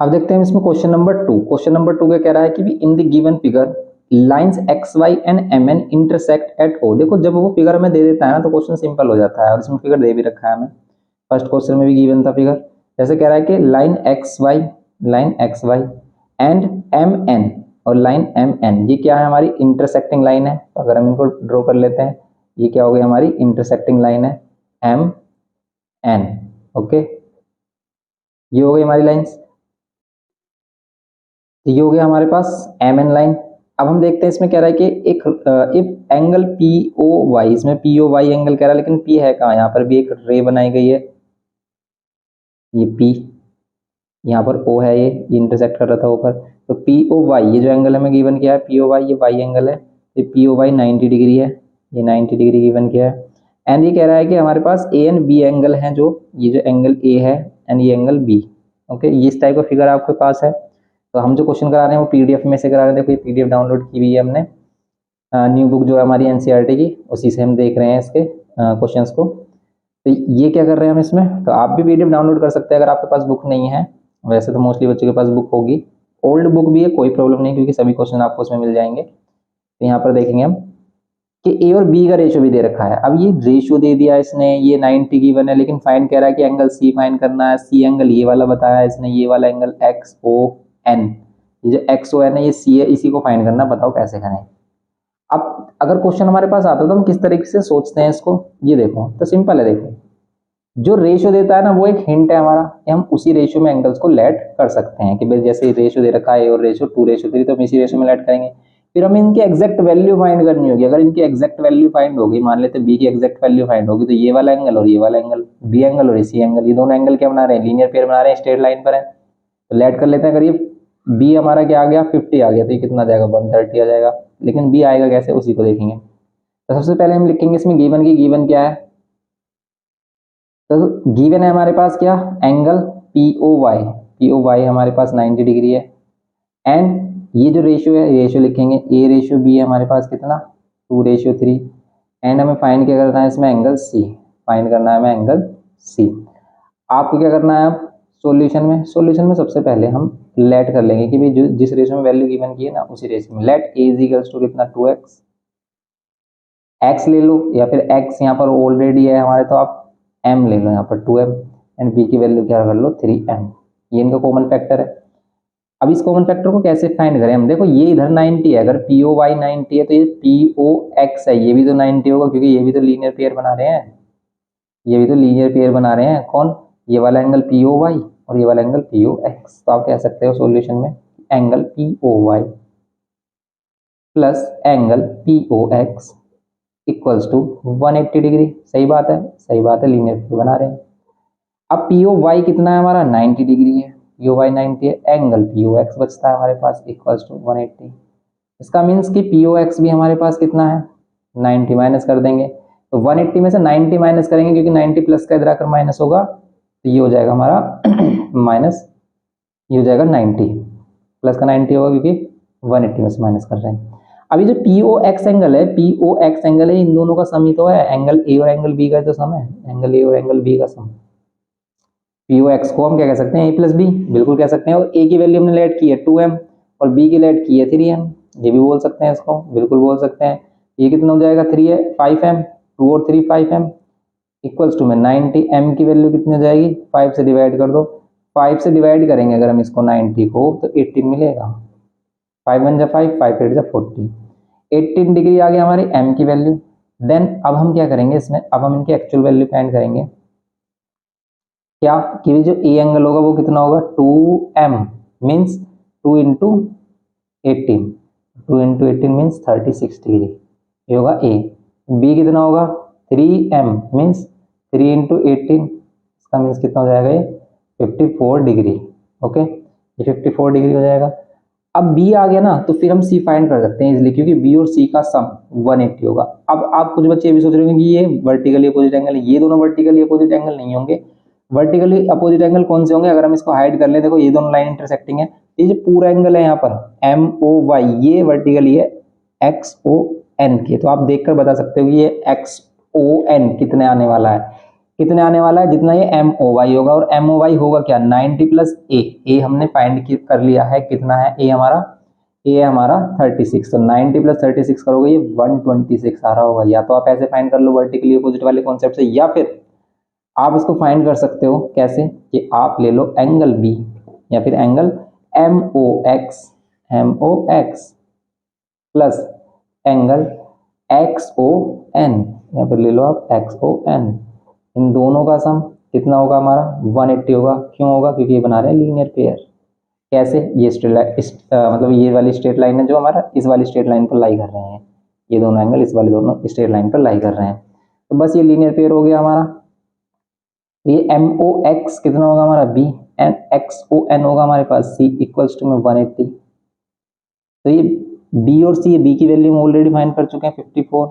अब देखते हैं इसमें क्वेश्चन नंबर 2। क्वेश्चन नंबर 2 क्या कह रहा है कि in the given figure lines XY and MN intersect at O। देखो जब वो फिगर हमें दे देता है ना तो क्वेश्चन सिंपल हो जाता है, और इसमें फिगर दे भी रखा है हमें, फर्स्ट क्वेश्चन में भी गिवन था फिगर। जैसे कह रहा है कि लाइन XY एंड MN और लाइन MN, ये क्या है हमारी इंटरसेक्टिंग लाइन है। तो अगर हम इनको ड्रॉ कर लेते हैं, ये क्या हो गई हमारी इंटरसेक्टिंग लाइन है MN, ओके, ये हो गई हमारी लाइन्स। ये हो गया हमारे पास MN लाइन। अब हम देखते हैं इसमें कह रहा है कि एक इफ एंगल POY, इसमें POY एंगल कह रहा है, लेकिन P है कहाँ, यहाँ पर भी एक रे बनाई गई है, ये P, यहाँ पर O है, ये इंटरसेक्ट कर रहा था ऊपर, तो POY ये जो एंगल हमें गिवन किया है POY, ये Y एंगल है, ये POY 90 डिग्री है, ये 90 डिग्री गिवन किया है। एंड ये कह रहा है कि हमारे पास A एंड B एंगल हैं, जो ये जो एंगल A है एंड ये एंगल B, ओके, ये इस टाइप का फिगर आपके पास है। तो हम जो क्वेश्चन करा रहे हैं वो PDF में से करा रहे हैं, देखो ये PDF डाउनलोड की हुई है हमने, न्यू बुक जो है हमारी NCERT की, उसी से हम देख रहे हैं इसके क्वेश्चंस को। तो ये क्या कर रहे हैं हम इसमें, तो आप भी PDF डाउनलोड कर सकते हैं अगर आपके पास बुक नहीं है, वैसे तो मोस्टली बच्चों के पास बुक होगी, ओल्ड बुक भी है कोई प्रॉब्लम नहीं, क्योंकि सभी क्वेश्चन आपको उसमें मिल जाएंगे। तो यहाँ पर देखेंगे हम कि A और B का रेशियो भी दे रखा है। अब ये रेशियो दे दिया इसने, ये 90 गिवन है, लेकिन फाइंड कह रहा है कि एंगल C फाइंड करना है। C एंगल ये वाला बताया है इसने, ये वाला एंगल XON, ये जो XON है ये C है, इसी को फाइंड करना, बताओ कैसे करें। अब अगर क्वेश्चन हमारे पास आता है तो हम किस तरीके से सोचते हैं इसको, ये देखो तो सिंपल है। देखो जो रेशियो देता है ना वो एक हिंट है हमारा, कि हम उसी रेशियो में एंगल्स को लेट कर सकते हैं, कि भाई जैसे रेशियो दे रखा है और रेशियो 2:3 तो हम इसी रेशियो में लेट करेंगे। फिर हमें इनकी एग्जैक्ट वैल्यू फाइंड करनी होगी। अगर इनकी एग्जैक्ट वैल्यू फाइंड होगी, मान लेते बी की एग्जैक्ट वैल्यू फाइंड होगी, तो ये वाला एंगल और ये वाला एंगल, बी एंगल और सी एंगल, ये दोनों एंगल क्या बना रहे हैं, लीनियर पेयर बना रहे हैं, स्ट्रेट लाइन पर है, तो लेट कर लेते हैं। अगर ये बी हमारा क्या आ गया 50 आ गया, तो ये कितना आ जाएगा 130 आ जाएगा। लेकिन बी आएगा कैसे, उसी को देखेंगे। तो सबसे पहले हम लिखेंगे इसमें गिवन की, गिवन क्या है, तो गिवन है हमारे पास क्या, एंगल पी ओ वाई हमारे पास 90 डिग्री है। एंड ये जो रेशियो है, रेशियो लिखेंगे ए रेशियो बी है हमारे पास कितना 2:3। एंड हमें फाइंड क्या करना है इसमें, एंगल सी फाइंड करना है हमें, एंगल सी। आपको क्या करना है, अब सॉल्यूशन में सबसे पहले हम लेट कर लेंगे कि भाई जो जिस रेशियो में वैल्यू गिवन की है ना, उसी रेशियो में let A is equals to कितना 2x, x ले लो, या फिर x यहाँ पर ऑलरेडी है हमारे, तो आप m ले लो यहाँ पर 2m, एंड b की वैल्यू क्या कर लो 3m। ये इनका कॉमन फैक्टर है। अब इस कॉमन फैक्टर को कैसे फाइंड करें हम, देखो ये इधर 90 है, अगर पी ओ वाई 90 है तो ये पी ओ एक्स है, ये भी तो 90 होगा, क्योंकि ये भी तो लीनियर पेयर बना रहे हैं, ये भी तो लीनियर पेयर बना रहे हैं। कौन, ये वाला एंगल पी ओ वाई और ये वाला एंगल पी ओ एक्स। तो आप कह सकते हो सॉल्यूशन में angle P O Y plus angle P O X equals to 180 degree. सही बात है, सही बात है, लीनियर पेयर बना रहे हैं। अब पी ओ वाई कितना है हमारा 90 डिग्री है, पी ओ वाई 90 है, एंगल पी ओ एक्स बचता है हमारे पास इक्वल्स टू 180। इसका मीन्स कि पी ओ एक्स भी हमारे पास कितना है 90, माइनस कर देंगे, तो 180 में से 90 माइनस करेंगे, क्योंकि 90 प्लस का इधर आकर माइनस होगा, तो ये हो जाएगा हमारा माइनस, ये हो जाएगा 90 प्लस का 90 होगा, क्योंकि 180 में से माइनस कर रहे हैं। अभी जो पी ओ एक्स एंगल है, पी ओ एक्स एंगल है, इन दोनों का सम ही तो है, एंगल ए और एंगल बी का जो सम है, एंगल ए और एंगल बी का सम। पी ओ एक्स को हम क्या कह सकते हैं, ए प्लस बी, बिल्कुल कह सकते हैं। और ए की वैल्यू हमने लेट की है 2m और बी की लेट की है 3m, ये भी बोल सकते हैं, इसको बिल्कुल बोल सकते हैं। ये कितना हो जाएगा 3 है 5m, 2 और 3 5m इक्वल्स टू में 90, m की वैल्यू कितनी हो जाएगी 5 से डिवाइड कर दो, 5 से डिवाइड करेंगे अगर हम इसको 90 को, तो 18 मिलेगा, 5 1 जा 5, 5 8 जा 40, 18 डिग्री आ गया हमारी m की वैल्यू। देन अब हम क्या करेंगे इसमें, अब हम इनकी एक्चुअल वैल्यू फाइंड करेंगे, क्या कि जो ए एंगल होगा वो कितना होगा 2m means 2 into 18, 2 into 18 means 36 degree, ये होगा ए। बी कितना होगा 3m मीन्स 3 इंटू 18, इसका मीन्स कितना हो जाएगा ये 54 डिग्री। ओके, ये 54 डिग्री हो जाएगा। अब बी आ गया ना, तो फिर हम सी फाइंड कर सकते हैं इजिली, क्योंकि बी और सी का सम 180 होगा। अब आप कुछ बच्चे ये भी सोच रहे होंगे कि ये वर्टिकली अपोजिट एंगल है, ये दोनों वर्टिकली अपोजिट एंगल नहीं होंगे। वर्टिकली अपोजिट एंगल कौन से होंगे, अगर हम इसको हाइड कर ले, देखो ये दोनों लाइन इंटरसेक्टिंग है, ये जो पूरा एंगल है यहाँ पर एम ओ वाई, ये वर्टिकली है एक्स ओ एन के। तो आप देखकर बता सकते हो कि ये एक्स ओ एन कितने आने वाला है, कितने आने वाला है, जितना ये एम ओ वाई होगा। और एम ओ वाई होगा क्या 90 प्लस ए हमने फाइंड कर लिया है, कितना है ए हमारा, ए हमारा 36, तो 90 प्लस 36 करोगे ये 126 आ रहा होगा। या तो आप ऐसे फाइंड कर लो वर्टिकली अपोजिट वाले कॉन्सेप्ट से, या फिर आप इसको फाइंड कर सकते हो कैसे, कि आप ले लो एंगल बी या फिर angle M O X plus angle X O N, या फिर ले लो आप एक्स ओ एन। इन दोनों का सम कितना होगा हमारा 180 होगा। क्यों होगा, क्योंकि ये बना रहे हैं लीनियर पेयर। कैसे, ये स्ट्रेट लाइन मतलब ये वाली स्ट्रेट लाइन है जो हमारा इस वाली स्ट्रेट लाइन पर लाई कर रहे हैं, ये दोनों एंगल इस वाले दोनों स्ट्रेट लाइन पर लाई कर रहे हैं। तो बस ये लीनियर पेयर हो गया हमारा। ये एम ओ एक्स कितना होगा हमारा B, and X O N होगा हमारे पास सी इक्वल्स टू में 180। तो ये बी और सी, बी की वैल्यू हम ऑलरेडी फाइंड कर चुके हैं 54,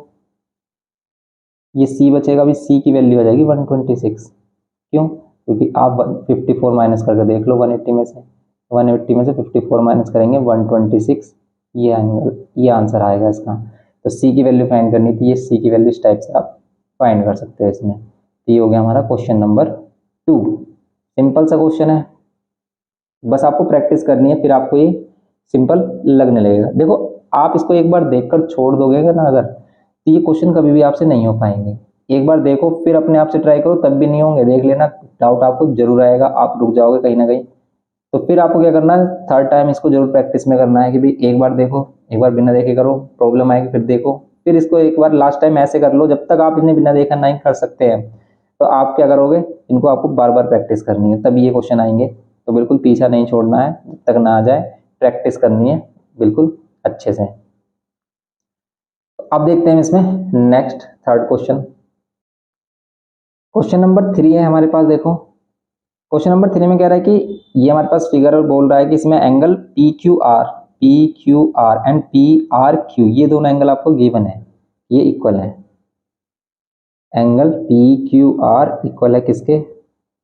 ये सी बचेगा, अभी सी की वैल्यू आ जाएगी 126। क्यों, क्योंकि आप 54 माइनस करके देख लो 180 में से, 180 में से 54 माइनस करेंगे 126, ये एंगल, ये आंसर आएगा इसका। तो सी की वैल्यू फाइंड करनी थी, ये सी की वैल्यू इस टाइप से आप फाइंड कर सकते हैं इसमें। ये हो गया हमारा क्वेश्चन नंबर 2। सिंपल सा क्वेश्चन है, बस आपको प्रैक्टिस करनी है, फिर आपको ये सिंपल लगने लगेगा। देखो आप इसको एक बार देखकर छोड़ दोगे ना अगर, तो ये क्वेश्चन कभी भी आपसे नहीं हो पाएंगे। एक बार देखो फिर अपने आप से ट्राई करो, तब भी नहीं होंगे, देख लेना डाउट आपको जरूर आएगा, आप रुक जाओगे कहीं ना कहीं। तो फिर आपको क्या करना है, थर्ड टाइम इसको जरूर प्रैक्टिस में करना है, कि भाई एक बार देखो, एक बार बिना देखे करो, प्रॉब्लम आएगी फिर देखो, फिर इसको एक बार लास्ट टाइम ऐसे कर लो, जब तक आप इन्हें बिना देखा नहीं कर सकते हैं तो आप क्या करोगे, इनको आपको बार बार प्रैक्टिस करनी है तभी ये क्वेश्चन आएंगे। तो बिल्कुल पीछा नहीं छोड़ना है, जब तक ना आ जाए प्रैक्टिस करनी है बिल्कुल अच्छे से। अब देखते हैं इसमें next third question. Question number 3 है हमारे पास। देखो क्वेश्चन नंबर 3 में कह रहा है कि ये हमारे पास फिगर बोल रहा है कि इसमें angle P Q R and P R Q, ये दोनों एंगल आपको गिवन है, ये इक्वल है। Angle P Q R equal है किसके,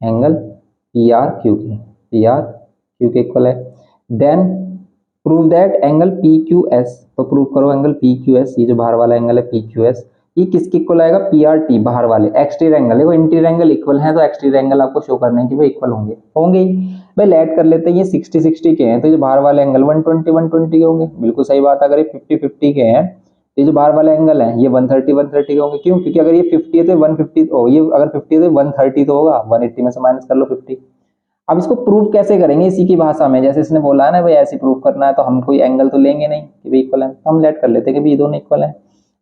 एंगल पी आर क्यू के, पी आर क्यू के इक्वल है। Then prove that angle P Q S, तो प्रूव करो एंगल पी क्यू एस, ये जो बाहर वाला एंगल है पी क्यू एस, ये किसके इक्वल आएगा, पी आर टी, बाहर वाले एक्सटीरियर एंगल है, वो इंटीरियर एंगल इक्वल है तो एक्सटीरियर एंगल आपको शो करना है कि वो इक्वल होंगे, होंगे ही भाई। लेट कर लेते हैं, ये 60 60 के हैं तो जो बाहर वाले एंगल 120 120 के होंगे, बिल्कुल सही बात है। अगर ये 50 50 के हैं, ये जो बाहर वाला एंगल है ये 130 130 के होंगे, क्यों, क्योंकि अगर ये 50 है तो 150, ओ ये अगर 50 है तो 130 तो होगा, 180 में से माइनस कर लो 50। अब इसको प्रूव कैसे करेंगे इसी की भाषा में, जैसे इसने बोला है ना भाई ऐसे प्रूव करना है, तो हम कोई एंगल तो लेंगे नहीं कि भाई इक्वल है, तो हम लेट कर लेते हैं कि ये दोनों इक्वल है।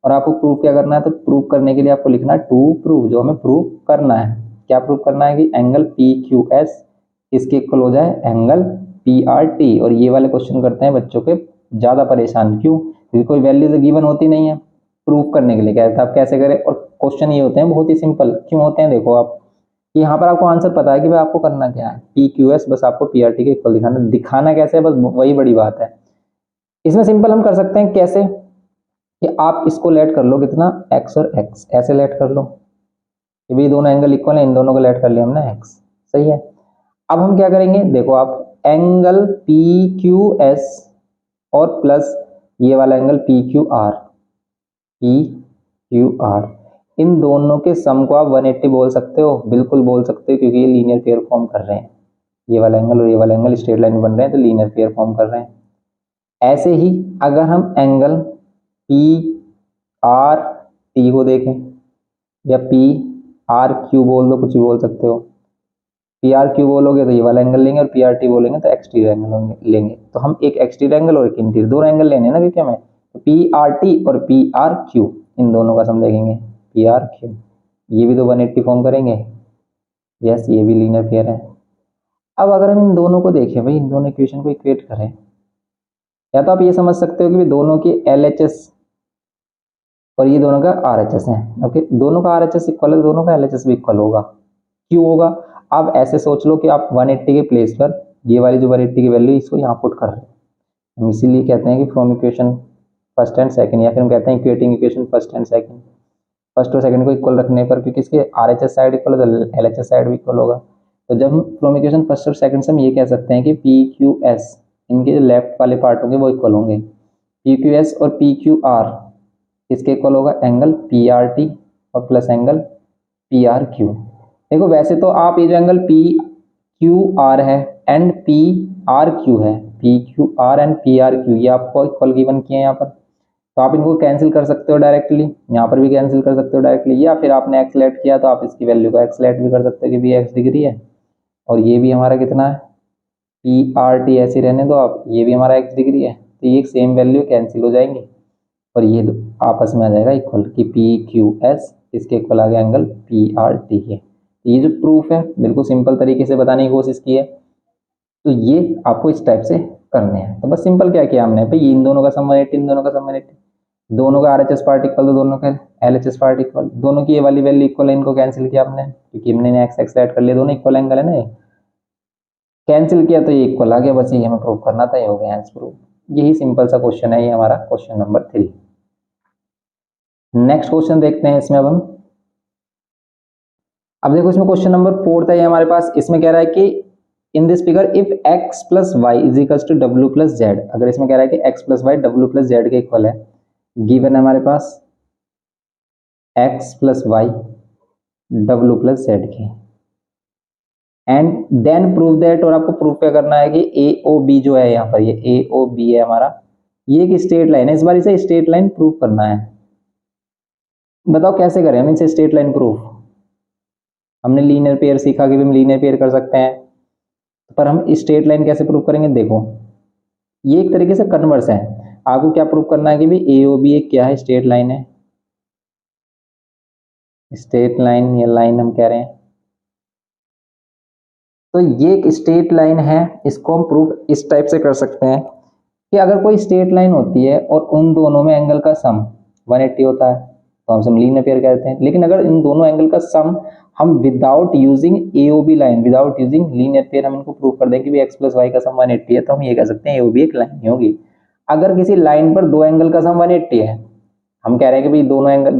और आपको प्रूव क्या करना है, तो प्रूव करने के लिए आपको लिखना है टू प्रूव, जो हमें प्रूव करना है। क्या प्रूव करना है कि एंगल पी क्यू एस इसके इक्वल हो जाए एंगल पी आर टी। और ये वाले क्वेश्चन करते हैं बच्चों के ज्यादा परेशान, क्यों, क्योंकि कोई वैल्यू तो गिवन होती नहीं है। प्रूव करने के लिए कहते हैं आप कैसे करें, और क्वेश्चन ये होते हैं बहुत ही सिंपल, क्यों होते हैं देखो आप, यहाँ पर आपको आंसर पता है कि भाई आपको करना क्या है, पी क्यू एस, बस आपको पी आर टी के इक्वल दिखाना, दिखाना कैसे है बस वही बड़ी बात है। इसमें सिंपल हम कर सकते हैं कैसे, कि आप इसको लेट कर लो कितना, एक्स और एक्स, ऐसे लेट कर लो कि भाई दोनों एंगल इक्वल है, इन दोनों को लेट कर लिया हमने एक्स, सही है। अब हम क्या करेंगे, देखो आप एंगल पी क्यू एस और प्लस ये वाला angle P Q R, P Q R, इन दोनों के सम को आप 180 बोल सकते हो, बिल्कुल बोल सकते हो, क्योंकि ये लीनियर पेयर फॉर्म कर रहे हैं, ये वाला एंगल और ये वाला एंगल स्ट्रेट लाइन बन रहे हैं तो लीनियर पेयर फॉर्म कर रहे हैं। ऐसे ही अगर हम एंगल पी आर टी को देखें, या पी आर क्यू बोल दो, कुछ भी बोल सकते हो, पी आर क्यू बोलोगे तो ये वाला एंगल लेंगे, और पी आर टी बोलेंगे तो एक्सटीरियर एंगल लेंगे। तो हम एक एक्सटीरियर एंगल और एक इंटीरियर, दोनों एंगल लेने हैं ना, क्योंकि हमें तो पी आर टी और पी आर क्यू, इन दोनों का सम देखेंगे, पी आर क्यू, ये भी तो 180 फॉर्म करेंगे, यस ये भी लीनियर पेयर है। अब अगर हम इन दोनों को देखें भाई, इन दोनों इक्वेशन को इक्वेट करें, या तो आप ये समझ सकते हो कि दोनों की एल एच एस और ये दोनों का आर एच एस है, ओके, दोनों का आर एच एस इक्वल है, दोनों का एल एच एस भी इक्वल होगा, क्यों होगा। आप ऐसे सोच लो कि आप 180 के प्लेस पर ये वाली जो 180 की वैल्यू इसको यहाँ पुट कर रहे हैं, हम इसीलिए कहते हैं कि from equation first and second, या फिर हम कहते हैं equating equation first and second, first और सेकंड को इक्वल रखने पर, क्योंकि इसके R H S side equal है तो एल एच एस साइड भी इक्वल होगा। तो जब हम फ्रॉम इक्वेशन फर्स्ट और सेकंड से हम ये कह सकते हैं कि पी क्यू एस, इनके जो लेफ्ट वाले पार्ट होंगे वो इक्वल होंगे, पी क्यू एस और पी क्यू आर किसके इक्वल होगा, एंगल पी आर टी और plus angle P R Q. देखो वैसे तो आप ये जो एंगल पी क्यू आर है एंड पी आर क्यू है, P Q R and P R Q, ये आपको इक्वल गिवन किए हैं यहाँ पर, तो आप इनको कैंसिल कर सकते हो डायरेक्टली, यहाँ पर भी कैंसिल कर सकते हो डायरेक्टली, या फिर आपने एक्स लेट किया तो आप इसकी वैल्यू को एक्स लेट भी कर सकते हो कि भी एक्स डिग्री है, और ये भी हमारा कितना है, पी आर टी ऐसे रहने दो आप, ये भी हमारा एक्स डिग्री है, तो ये सेम वैल्यू कैंसिल हो जाएंगे और ये आपस में आ जाएगा इक्वल, कि पी क्यू एस इसके इक्वल आ गया एंगल पी आर टी के। ये जो प्रूफ है बिल्कुल सिंपल तरीके से बताने की कोशिश की है, तो ये आपको इस टाइप से करने हैं। तो बस सिंपल क्या किया हमने भाई, इन दोनों का सम 180, इन दोनों का सम 180, दोनों का आरएचएस पार्ट इक्वल तो दोनों का एलएचएस पार्ट इक्वल, दोनों की ये वाली वैल्यू इक्वल है, इनको कैंसिल किया हमने क्योंकि हमने एक्स एक्स ऐड कर लिया, दोनों इक्वल एंगल है ना, कैंसिल किया तो ये इक्वल आ गया, बस ये हमें प्रूव करना था, ये हो गया आंसर प्रूव। यही सिंपल सा क्वेश्चन है ये हमारा क्वेश्चन नंबर 3। नेक्स्ट क्वेश्चन देखते हैं इसमें अब देखो इसमें क्वेश्चन नंबर 4 था ये हमारे पास, इसमें कह रहा है कि in this figure if x plus Y is equal to W plus Z, अगर इसमें कह रहा है कि x plus Y W plus Z के इक्वल है, गिवन है हमारे पास x plus Y W plus Z के, एंड देन प्रूव दैट, और आपको प्रूव क्या करना है कि ए ओ बी जो है यहाँ पर, ये ए ओ बी है हमारा, ये एक स्ट्रेट लाइन है, इस बार इसे स्ट्रेट लाइन प्रूव करना है। बताओ कैसे करें हम इसे स्ट्रेट लाइन प्रूफ, हमने लीनियर पेयर सीखा कि हम लीनियर पेयर कर सकते हैं, पर हम स्ट्रेट लाइन कैसे प्रूव करेंगे, देखो ये एक तरीके से कन्वर्स है, आपको क्या प्रूव करना है कि भी ए ओ बी एक क्या है, स्ट्रेट लाइन है, स्ट्रेट लाइन या लाइन हम कह रहे हैं। तो ये एक स्ट्रेट लाइन है, इसको हम प्रूफ इस टाइप से कर सकते हैं कि अगर कोई स्ट्रेट लाइन होती है और उन दोनों में एंगल का सम 180 होता है तो हम इसे लीनियर पेयर कहते हैं। लेकिन अगर इन दोनों एंगल का सम हम without using AOB line, without using linear pair हम इनको प्रूव कर दें कि एक्स प्लस वाई का सम 180 है, तो हम ये कह सकते हैं एओबी एक लाइन ही होगी। अगर किसी लाइन पर दो एंगल का सम 180 है, हम कह रहे हैं कि भाई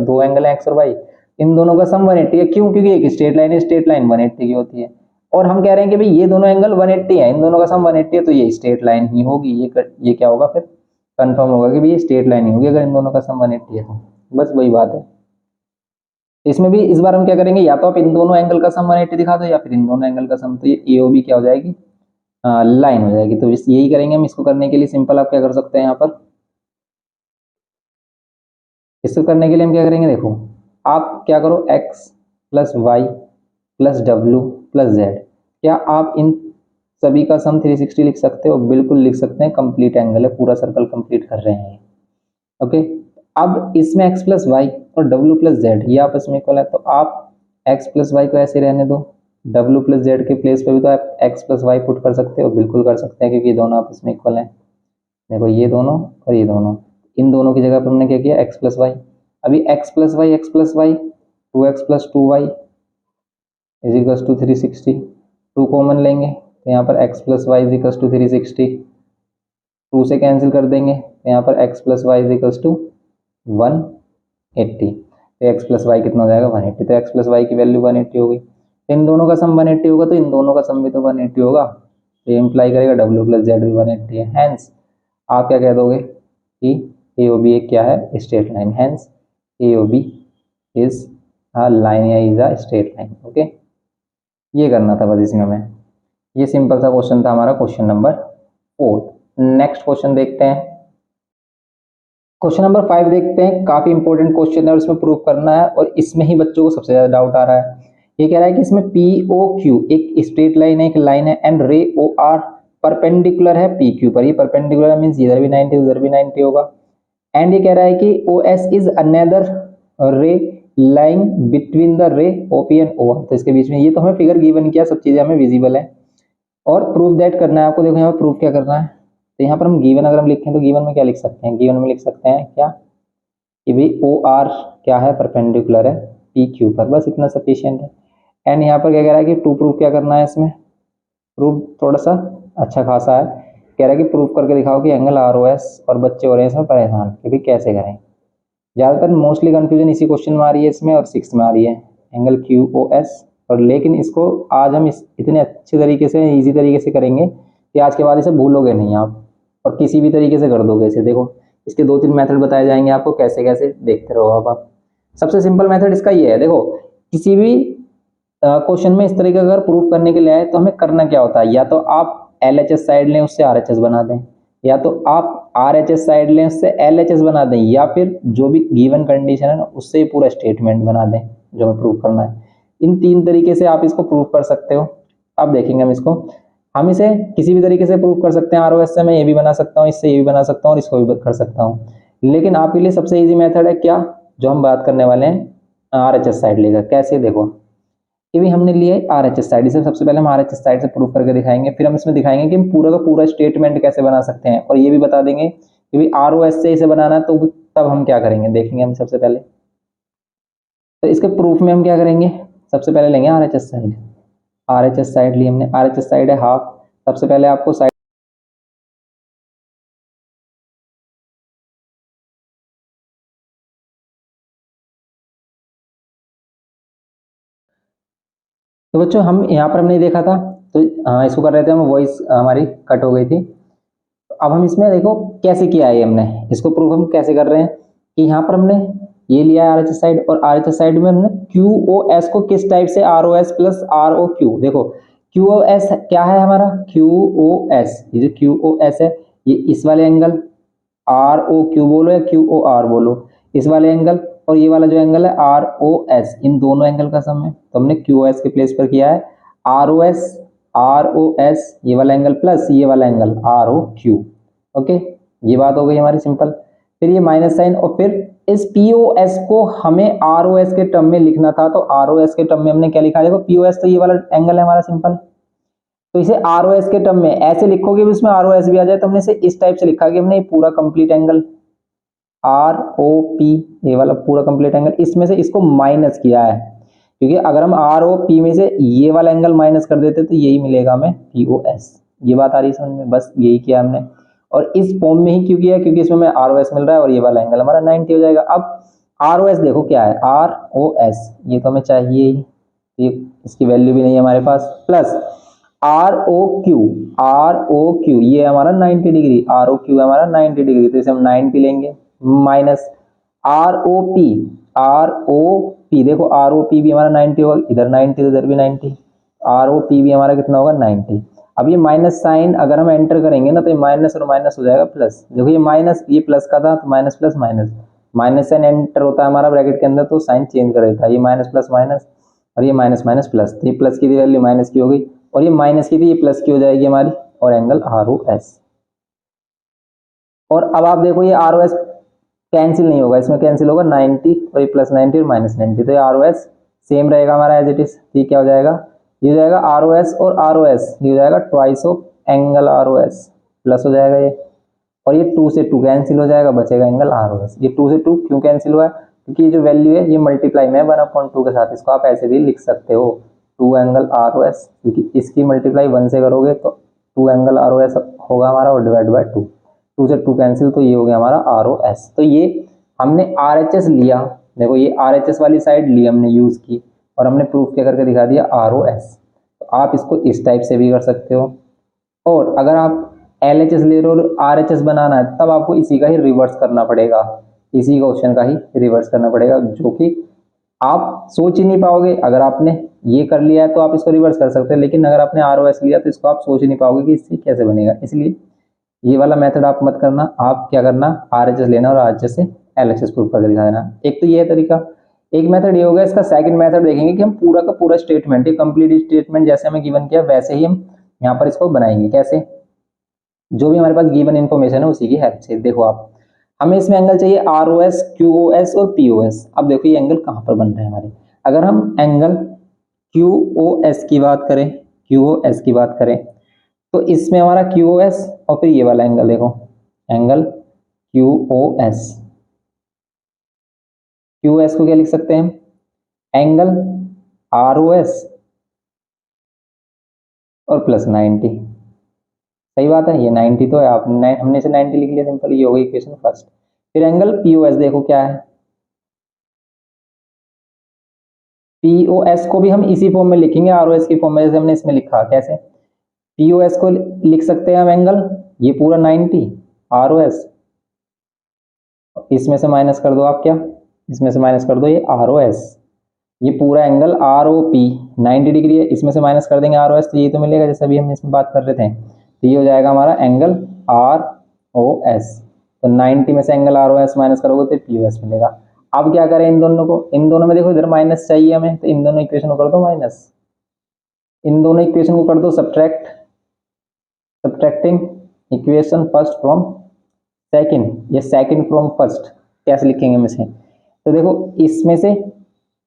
दो एंगल है एक्स और वाई, इन दोनों का सम 180 है, क्यों? क्योंकि एक स्ट्रेट लाइन है, स्ट्रेट लाइन 180 की होती है। और हम कह रहे हैं कि भाई ये दोनों एंगल 180 है, इन दोनों का सम 180 है, तो ये स्ट्रेट लाइन ही होगी। ये क्या होगा फिर? कंफर्म होगा कि भाई ये स्ट्रेट लाइन ही होगी अगर इन दोनों का सम 180 है तो। बस वही बात है। इसमें भी इस बार हम क्या करेंगे, या तो आप इन दोनों एंगल का सम 180 दिखा दो या फिर इन दोनों एंगल का सम, तो ये एओबी क्या हो जाएगी? लाइन हो जाएगी। तो यही करेंगे हम। इसको करने के लिए सिंपल आप क्या कर सकते हैं, यहाँ पर इसको करने के लिए हम क्या करेंगे, देखो आप क्या करो, x plus Y plus W plus Z, क्या आप इन सभी का सम 360 लिख सकते हो? बिल्कुल लिख सकते हैं, कंप्लीट एंगल है, पूरा सर्कल कंप्लीट कर रहे हैं। ओके, अब इसमें x प्लस वाई और w प्लस जेड ये आपस में इक्वल है, तो आप x प्लस वाई को ऐसे रहने दो, w प्लस जेड के प्लेस पे भी तो आप x प्लस वाई पुट कर सकते हो। बिल्कुल कर सकते हैं क्योंकि ये दोनों आपस में इक्वल हैं। देखो ये दोनों और ये दोनों, इन दोनों की जगह पर हमने क्या किया, x प्लस वाई। अभी x plus Y 2x plus 2y is equal to 360, 2 common लेंगे तो यहाँ पर x plus Y is equal to 360, 2 से कैंसिल कर देंगे तो यहाँ पर x plus Y is equal to 180, तो x प्लस वाई कितना हो जाएगा, 180। तो x प्लस वाई की वैल्यू 180 हो गई। इन दोनों का सम 180 होगा तो इन दोनों का सम भी तो 180 होगा, तो ये इम्प्लाई करेगा w प्लस जेड भी 180 है। हैंस आप क्या कह दोगे कि AOB एक क्या है, straight line. Hence AOB is a line या is a straight line. Okay, ये करना था बस इसमें हमें। ये सिंपल सा क्वेश्चन था हमारा, क्वेश्चन नंबर 4। नेक्स्ट क्वेश्चन देखते हैं, क्वेश्चन नंबर 5 देखते हैं। काफी इंपॉर्टेंट क्वेश्चन है और इसमें प्रूफ करना है, और इसमें ही बच्चों को सबसे ज्यादा डाउट आ रहा है। ये कह रहा है कि इसमें POQ एक स्ट्रेट लाइन है, एक लाइन है, एंड रे OR परपेंडिकुलर है PQ पर। ये परपेंडिकुलर मींस इधर भी 90 उधर भी 90 होगा। एंड ये कह रहा है कि OS इज अनदर रे लाइंग बिटवीन द रे OP एंड OR। तो इसके बीच में ये तो हमें फिगर गिवन किया, सब चीजें हमें विजिबल है, और प्रूफ दैट करना है आपको। देखो यहाँ पर प्रूफ क्या करना है, तो यहाँ पर हम गिवन अगर हम लिखें तो गिवन में क्या लिख सकते हैं, गिवन में लिख सकते हैं क्या कि भाई OR क्या है, परपेंडिकुलर है PQ पर, बस इतना सफिशिएंट है। एंड यहाँ पर क्या कह रहा है कि टू प्रूफ क्या करना है, इसमें प्रूफ थोड़ा सा अच्छा खासा है। कह रहा है कि प्रूफ करके दिखाओ कि एंगल ROS, और बच्चे हो रहे हैं इसमें परेशान कि भाई कैसे करें। ज़्यादातर मोस्टली कंफ्यूजन इसी क्वेश्चन में आ रही है इसमें, और 6 में आ रही है एंगल QOS। और लेकिन इसको आज हम इतने अच्छे तरीके से, इजी तरीके से करेंगे कि आज के बाद इसे भूलोगे नहीं आप, और किसी भी तरीके से कर दोगे इसे। देखो इसके 2-3 मेथड बताए जाएंगे आपको, कैसे कैसे देखते रहो आप। सबसे सिंपल मेथड इसका ये है, देखो किसी भी क्वेश्चन में इस तरीके का अगर प्रूफ करने के लिए आए तो हमें करना क्या होता है, या तो आप LHS साइड लें उससे RHS बना दें, या तो आप RHS साइड लें उससे LHS बना दें, या फिर जो भी गिवन कंडीशन है ना उससे पूरा स्टेटमेंट बना दें जो हमें प्रूफ करना है। इन 3 तरीके से आप इसको प्रूफ कर सकते हो। अब देखेंगे हम इसे किसी भी तरीके से प्रूफ कर सकते हैं। ROS से मैं ये भी बना सकता हूँ, इससे ये भी बना सकता हूँ, और इसको भी कर सकता हूँ। लेकिन आपके लिए सबसे ईजी मेथड है क्या, जो हम बात करने वाले हैं, RHS साइड लेकर। कैसे, देखो ये भी हमने लिए RHS साइड, इसे सबसे पहले हम RHS साइड से प्रूफ करके दिखाएंगे, फिर हम इसमें दिखाएंगे कि हम पूरा का पूरा स्टेटमेंट कैसे बना सकते हैं, और ये भी बता देंगे कि भाई ROS से इसे बनाना तो तब हम क्या करेंगे, देखेंगे हम सबसे पहले। तो इसके प्रूफ में हम क्या करेंगे, सबसे पहले लेंगे RHS साइड। RHS साइड ली हमने, RHS साइड है हाफ। सबसे पहले आपको साइड तो बच्चों हम यहाँ पर हमने देखा था, तो इसको कर रहे थे हम, वॉइस हमारी कट हो गई थी। तो अब हम इसमें देखो कैसे किया है हमने, इसको प्रूफ हम कैसे कर रहे हैं कि यहाँ पर हमने ये लिया है RHS साइड, और RHS साइड में हमने QOS को किस टाइप से ROS प्लस ROQ। देखो QOS क्या है हमारा, QOS, ये जो QOS है ये इस वाले एंगल ROQ बोलो या QOR बोलो, इस वाले एंगल, और ये वाला जो एंगल है ROS, इन दोनों एंगल का सम है। तो हमने QOS के प्लेस पर किया है ROS ये वाला एंगल प्लस ये वाला एंगल ROQ। ओके, ये बात हो गई हमारी सिंपल। फिर ये माइनस साइन, और फिर इस POS को हमें ROS के टर्म में लिखना था, तो ROS के टर्म में हमने क्या लिखा, देखो POS तो ये वाला एंगल है हमारा सिंपल, तो इसे ROS के टर्म में ऐसे लिखोगे भी उसमें ROS भी आ जाए, तो हमने इसे इस टाइप से लिखा कि हमने पूरा कंप्लीट एंगल ROP, ये वाला पूरा कंप्लीट एंगल, इसमें से इसको माइनस किया है, क्योंकि अगर हम ROP में से ये वाला एंगल माइनस कर देते तो यही मिलेगा हमें POS। ये बात आ रही है समझ में, बस यही किया हमने, और इस फॉर्म में ही क्यों किया, क्योंकि इसमें हमें ROS मिल रहा है और ये वाला एंगल हमारा 90 हो जाएगा। अब ROS देखो क्या है, ROS ये तो हमें चाहिए ही, ये इसकी वैल्यू भी नहीं है हमारे पास, प्लस ROQ ये हमारा 90 डिग्री, ROQ हमारा 90 डिग्री, तो इसे हम 90 लेंगे, माइनस ROP देखो ROP भी हमारा 90 होगा, इधर 90 तो इधर भी 90, ROP भी हमारा कितना होगा 90। अब ये माइनस साइन अगर हम एंटर करेंगे ना, तो ये माइनस और माइनस हो जाएगा प्लस, देखो ये माइनस, ये प्लस का था तो minus plus minus, minus sign enter होता है हमारा ब्रैकेट के अंदर तो साइन चेंज कर देता है, ये माइनस प्लस माइनस और ये माइनस माइनस प्लस, तो ये प्लस की वैल्यू माइनस की हो गई और ये माइनस की थी ये प्लस की हो जाएगी हमारी, और एंगल ROS। और अब आप देखो ये ROS कैंसिल नहीं होगा, इसमें कैंसिल होगा 90 और ये प्लस 90 और माइनस 90, तो ये ROS सेम रहेगा हमारा एज इट इज, ठीक क्या हो जाएगा, ये हो जाएगा ROS और ROS, ये हो जाएगा twice of angle ROS, plus हो जाएगा ये, और ये 2 से 2 कैंसिल हो जाएगा, बचेगा एंगल ROS। ये 2 से 2 क्यों कैंसिल हुआ है, क्योंकि ये जो वैल्यू है ये मल्टीप्लाई में 1/2 के साथ, इसको आप ऐसे भी लिख सकते हो 2 एंगल ROS, क्योंकि इसकी मल्टीप्लाई 1 से करोगे तो 2 एंगल ROS होगा हमारा, और डिवाइड बाय 2 से 2 कैंसिल, तो ये हो गया हमारा ROS। तो ये हमने RHS लिया, देखो ये RHS वाली साइड ली हमने यूज की, और हमने प्रूफ क्या करके दिखा दिया ROS। तो आप इसको इस टाइप से भी कर सकते हो, और अगर आप LHS ले रहे हो और RHS बनाना है तब आपको इसी का ही रिवर्स करना पड़ेगा, इसी क्वेश्चन का ही रिवर्स करना पड़ेगा, जो कि आप सोच ही नहीं पाओगे। अगर आपने ये कर लिया है तो आप इसको रिवर्स कर सकते हैं, लेकिन अगर आपने ROS लिया तो इसको आप सोच ही नहीं पाओगे कि इससे कैसे बनेगा, इसलिए ये वाला मेथड आप मत करना। आप क्या करना, RHS लेना और RHS से LHS प्रूफ करके दिखा देना। एक तो ये है तरीका, एक मेथड ये होगा। इसका सेकंड मेथड देखेंगे कि हम पूरा का पूरा स्टेटमेंट, ये कंप्लीट स्टेटमेंट जैसे हमें गिवन किया वैसे ही हम यहाँ पर इसको बनाएंगे। कैसे, जो भी हमारे पास गिवन इन्फॉर्मेशन है उसी की हेल्प से। देखो आप, हमें इसमें एंगल चाहिए ROS, QOS और POS। अब देखो ये एंगल कहाँ पर बन रहे हैं हमारे, अगर हम एंगल QOS की बात करें, QOS की बात करें तो इसमें हमारा QOS और फिर ये वाला एंगल देखो, एंगल QOS। QOS को क्या लिख सकते हैं, एंगल ROS और प्लस 90। सही बात है, ये 90 तो है, आपने हमने इसे 90 लिख लिया सिंपल, ये हो गई इक्वेशन फर्स्ट। फिर एंगल POS देखो क्या है, POS को भी हम इसी फॉर्म में लिखेंगे ROS की फॉर्म में, जैसे हमने इसमें लिखा। कैसे, POS को लिख सकते हैं हम एंगल, ये पूरा 90 ROS, इसमें से माइनस कर दो आप, क्या इसमें से माइनस कर दो ये ROS, ये पूरा एंगल ROP 90 डिग्री है, इसमें से माइनस कर देंगे ROS, तो ये तो मिलेगा जैसे अभी हम इसमें बात कर रहे थे, तो ये हो जाएगा हमारा एंगल ROS। तो 90 में से एंगल ROS माइनस करोगे तो POS मिलेगा। अब क्या करें इन दोनों को, इन दोनों में देखो इधर माइनस चाहिए हमें, तो इन दोनों इक्वेशन को कर दो माइनस, इन दोनों इक्वेशन को कर दो subtract, subtracting equation first from second, ये सेकंड फ्रॉम फर्स्ट कैसे लिखेंगे हम इसे, तो देखो इसमें से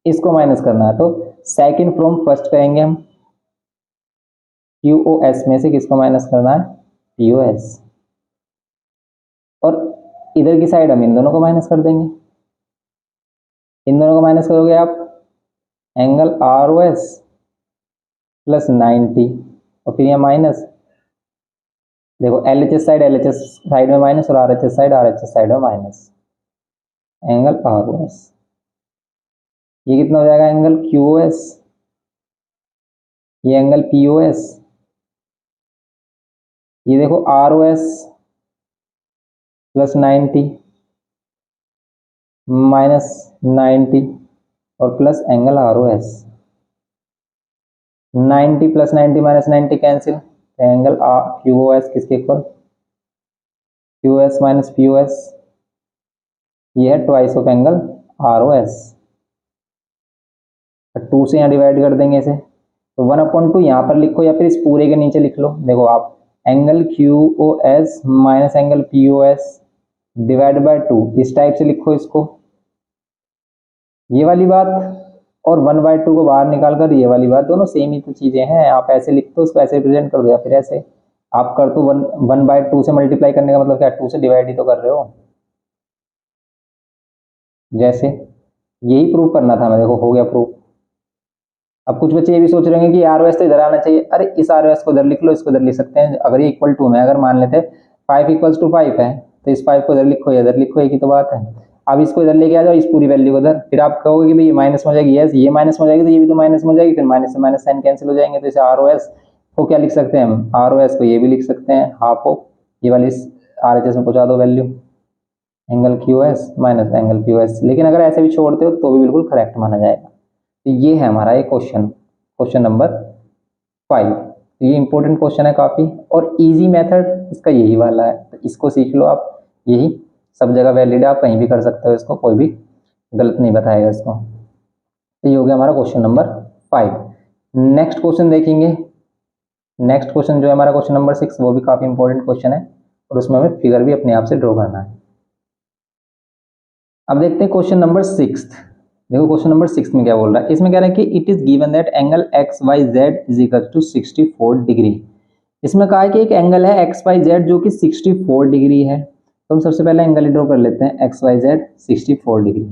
इसको माइनस करना है तो सेकंड फ्रॉम फर्स्ट कहेंगे हम। QOS में से किसको माइनस करना है, POS, और इधर की साइड हम इन दोनों को माइनस कर देंगे। इन दोनों को माइनस करोगे आप, एंगल ROS प्लस 90 और फिर यहाँ माइनस, देखो LHS साइड में माइनस और RHS साइड में माइनस, एंगल ROS। ये कितना हो जाएगा एंगल QOS, ये एंगल POS, ये देखो ROS प्लस 90 माइनस 90 और plus angle ROS। 90 plus 90 minus 90 cancel, angle QOS किसके इक्वल, QOS माइनस POS, ये है ट्वाइस ऑफ एंगल ROS। 2 से यहाँ डिवाइड कर देंगे इसे, तो 1/2 यहाँ पर लिखो या फिर इस पूरे के नीचे लिख लो। देखो आप, angle QOS minus angle POS divide by 2, इस टाइप से लिखो इसको, ये वाली बात, और 1/2 को बाहर निकाल कर ये वाली बात, दोनों सेम ही तो चीजें हैं। आप ऐसे लिख दो उसको, ऐसे रिप्रेजेंट कर दो, या फिर ऐसे आप कर दो। 1/2 से मल्टीप्लाई करने का मतलब क्या, 2 से डिवाइड ही तो कर रहे हो। जैसे यही प्रूव करना था मैं, देखो हो गया प्रूव। अब कुछ बच्चे ये भी सोच रहे हैं कि ROS तो इधर आना चाहिए। अरे इस ROS को इधर लिख लो, इसको इधर लिख सकते हैं। अगर ये इक्वल टू में, अगर मान लेते 5 = 5 है, तो इस 5 को इधर लिखो, या इधर लिखो, एक ही तो बात है। अब इसको इधर लेके आ जाओ, इस पूरी वैल्यू को इधर, फिर आप कहोगे कि भाई ये माइनस में हो जाएगी। यस, ये माइनस में हो जाएगी तो ये भी तो माइनस में हो जाएगी, फिर माइनस से माइनस साइन कैंसिल हो जाएंगे। तो इसे ROS को क्या लिख सकते हैं हम, ROS को ये भी लिख सकते हैं हाफ ऑफ ये वाली RHS में पहुंचा दो value, angle QS minus angle QS। लेकिन अगर ऐसे भी छोड़ते हो तो भी बिल्कुल करेक्ट माना जाएगा। तो ये है हमारा एक क्वेश्चन नंबर 5। ये इंपॉर्टेंट क्वेश्चन है काफ़ी, और इजी मेथड इसका यही वाला है, तो इसको सीख लो आप। यही सब जगह वैलिड है, आप कहीं भी कर सकते हो इसको, कोई भी गलत नहीं बताएगा इसको। तो ये हो गया हमारा क्वेश्चन नंबर 5। नेक्स्ट क्वेश्चन देखेंगे। नेक्स्ट क्वेश्चन जो है हमारा क्वेश्चन नंबर 6, वो भी काफ़ी इंपॉर्टेंट क्वेश्चन है, और उसमें हमें फिगर भी अपने आप से ड्रॉ करना है। अब देखते हैं क्वेश्चन नंबर 6। देखो क्वेश्चन नंबर 6 में क्या बोल रहा है। इसमें कह रहा है कि it is given that angle XYZ is equal to 64 degree. इसमें कहा है कि एक एंगल है XYZ जो कि 64 डिग्री है। तो हम सबसे पहले एंगल ड्रॉ कर लेते हैं। XYZ 64 डिग्री,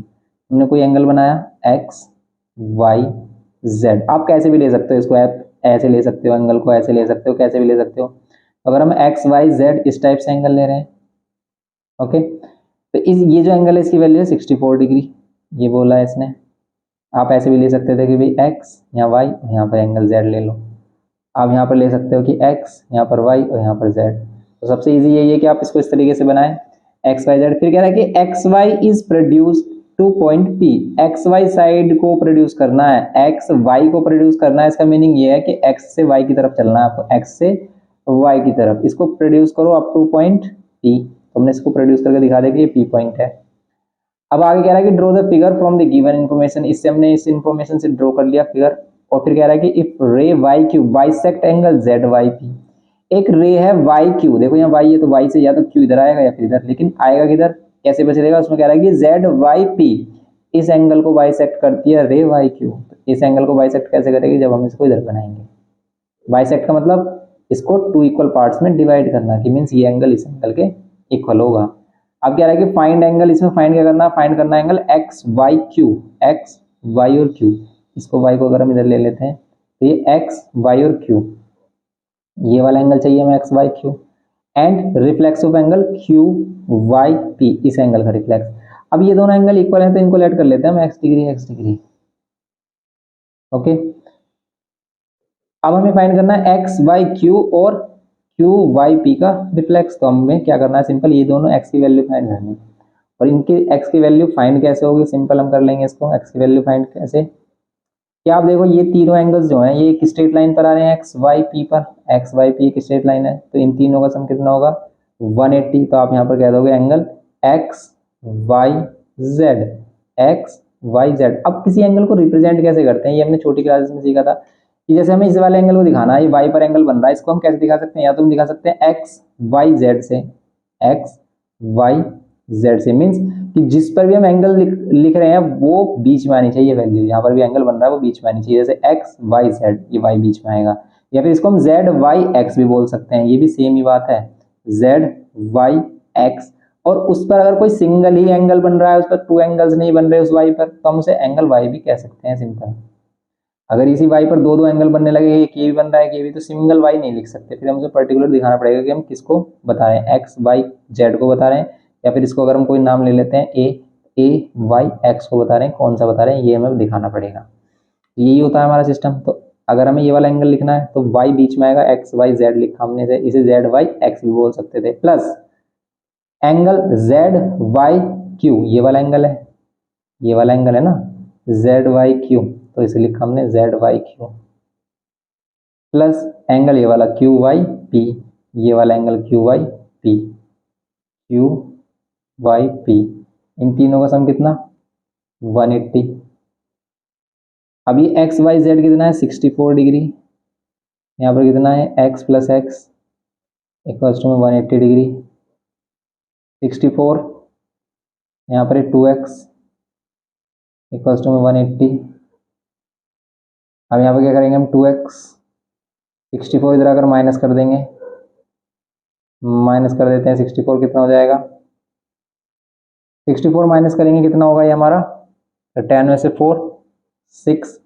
हमने कोई एंगल बनाया XYZ। आप कैसे भी ले सकते हो इसको, आप ऐसे ले सकते हो एंगल को, ऐसे ले सकते हो, कैसे भी ले सकते हो। अगर हम XYZ इस टाइप से एंगल ले रहे हैं, ओके, तो ये जो एंगल है इसकी वैल्यू है 64 डिग्री, ये बोला है इसने। आप ऐसे भी ले सकते थे कि भाई x यहाँ y, यहाँ पर एंगल z ले लो। आप यहाँ पर ले सकते हो कि x यहाँ पर y और यहाँ पर z। तो सबसे इजी यही है कि आप इसको इस तरीके से बनाएं XYZ। फिर कह रहा है कि XY is produce two point P। XY side को प्रोड्यूस करना है, XY को प्रोड्यूस करना है। इसका मीनिंग ये है कि x से y की तरफ चलना है आपको, x से y की तरफ। इसको प्रोड्यूस करो अप टू पॉइंट P। हमने इसको प्रोड्यूस करके दिखा दिया कि ये P पॉइंट है। अब आगे कह रहा है कि draw the figure from the given information. इससे हमने इस इन्फॉर्मेशन से ड्रॉ कर लिया फिगर। और फिर कह रहा है कि इफ रे YQ बाइसेक्ट एंगल ZYP। एक रे है YQ, देखो यहाँ Y है तो Y से या तो Q इधर आएगा या फिर इधर, लेकिन आएगा किधर, कैसे बचेगा। उसमें कह रहा है कि ZYP इस एंगल को बाइसेक्ट करती है रे YQ। इस एंगल को बाइसेक्ट कैसे करेगी, जब हम इसको इधर बनाएंगे। बाइसेक्ट का मतलब इसको 2 इक्वल पार्ट्स में डिवाइड करना, कि मीन्स ये एंगल इस एंगल के इक्वल होगा। अब कह रहा है कि फाइंड एंगल, इसमें फाइंड क्या करना है, फाइंड करना एंगल XYQ, X Y और Q। इसको Y को अगर हम इधर ले लेते हैं तो ये X Y और Q, ये वाला एंगल चाहिए हमें XYQ। And reflex of angle QYP, इस एंगल का रिफ्लेक्स। अब ये दोनों एंगल इक्वल हैं तो इनको लेट कर लेते हैं हम, x डिग्री। ओके, अब हमें फाइंड करना है XYQ और QYP का रिफ्लेक्स। तो हमें क्या करना है, सिंपल ये दोनों x की वैल्यू फाइंड करनी है। और इनकी x की वैल्यू फाइंड कैसे होगी, सिंपल हम कर लेंगे इसको। x की वैल्यू फाइंड कैसे, क्या आप देखो ये तीनों एंगल्स जो हैं ये एक स्ट्रेट लाइन पर आ रहे हैं XYP पर। XYP एक स्ट्रेट लाइन है, तो इन तीनों का सम कितना होगा 180। तो आप यहाँ पर कह दोगे एंगल XYZ, XYZ। अब किसी एंगल को रिप्रेजेंट कैसे करते हैं, ये हमने छोटी क्लासेस में सीखा था कि जैसे हमें इस वाले एंगल को दिखाना है, ये y पर एंगल बन रहा है, इसको हम कैसे दिखा सकते हैं, या तो हम दिखा सकते हैं XYZ से, XYZ से। मीन्स कि जिस पर भी हम एंगल लिख रहे हैं वो बीच में आनी चाहिए वैल्यू, यहाँ पर भी एंगल बन रहा है वो बीच में आनी चाहिए। जैसे XYZ, ये y बीच में आएगा। या फिर इसको हम ZYX भी बोल सकते हैं, ये भी सेम ही बात है, ZYX। और उस पर अगर कोई सिंगल ही एंगल बन रहा है, उस पर 2 एंगल्स नहीं बन रहे उस y पर, तो हम उसे एंगल y भी कह सकते हैं, सिंपल। अगर इसी y पर 2 एंगल बनने लगे, एक ये भी बन रहा है कि ये भी, तो सिंगल y नहीं लिख सकते, फिर हम उसे पर्टिकुलर दिखाना पड़ेगा कि हम किसको बता रहे हैं, XYZ को बता रहे हैं, या फिर इसको अगर हम कोई नाम ले लेते हैं AYX को बता रहे हैं, कौन सा बता रहे हैं ये हमें दिखाना पड़ेगा। यही होता है हमारा सिस्टम। तो अगर हमें ये वाला एंगल लिखना है तो y बीच में आएगा, XYZ लिखा हमने, इसे ZYX भी बोल सकते थे। प्लस एंगल ZYQ, ये वाला एंगल है, ये वाला एंगल है ना ZYQ, तो इसे लिखा हमने ZYQ। प्लस एंगल ये वाला QYP, ये वाला एंगल QYP, QYP। इन तीनों का सम कितना 180। अब ये XYZ कितना है 64 डिग्री, यहाँ पर कितना है x plus X equals to 180 degree. 64 यहाँ पर 2x इक्वल्स टू में 180। अब यहाँ पर क्या करेंगे हम 2x 64 इधर अगर माइनस कर देंगे, माइनस कर देते हैं 64 कितना हो जाएगा 64 माइनस करेंगे कितना होगा ये हमारा 10 में से 4 6।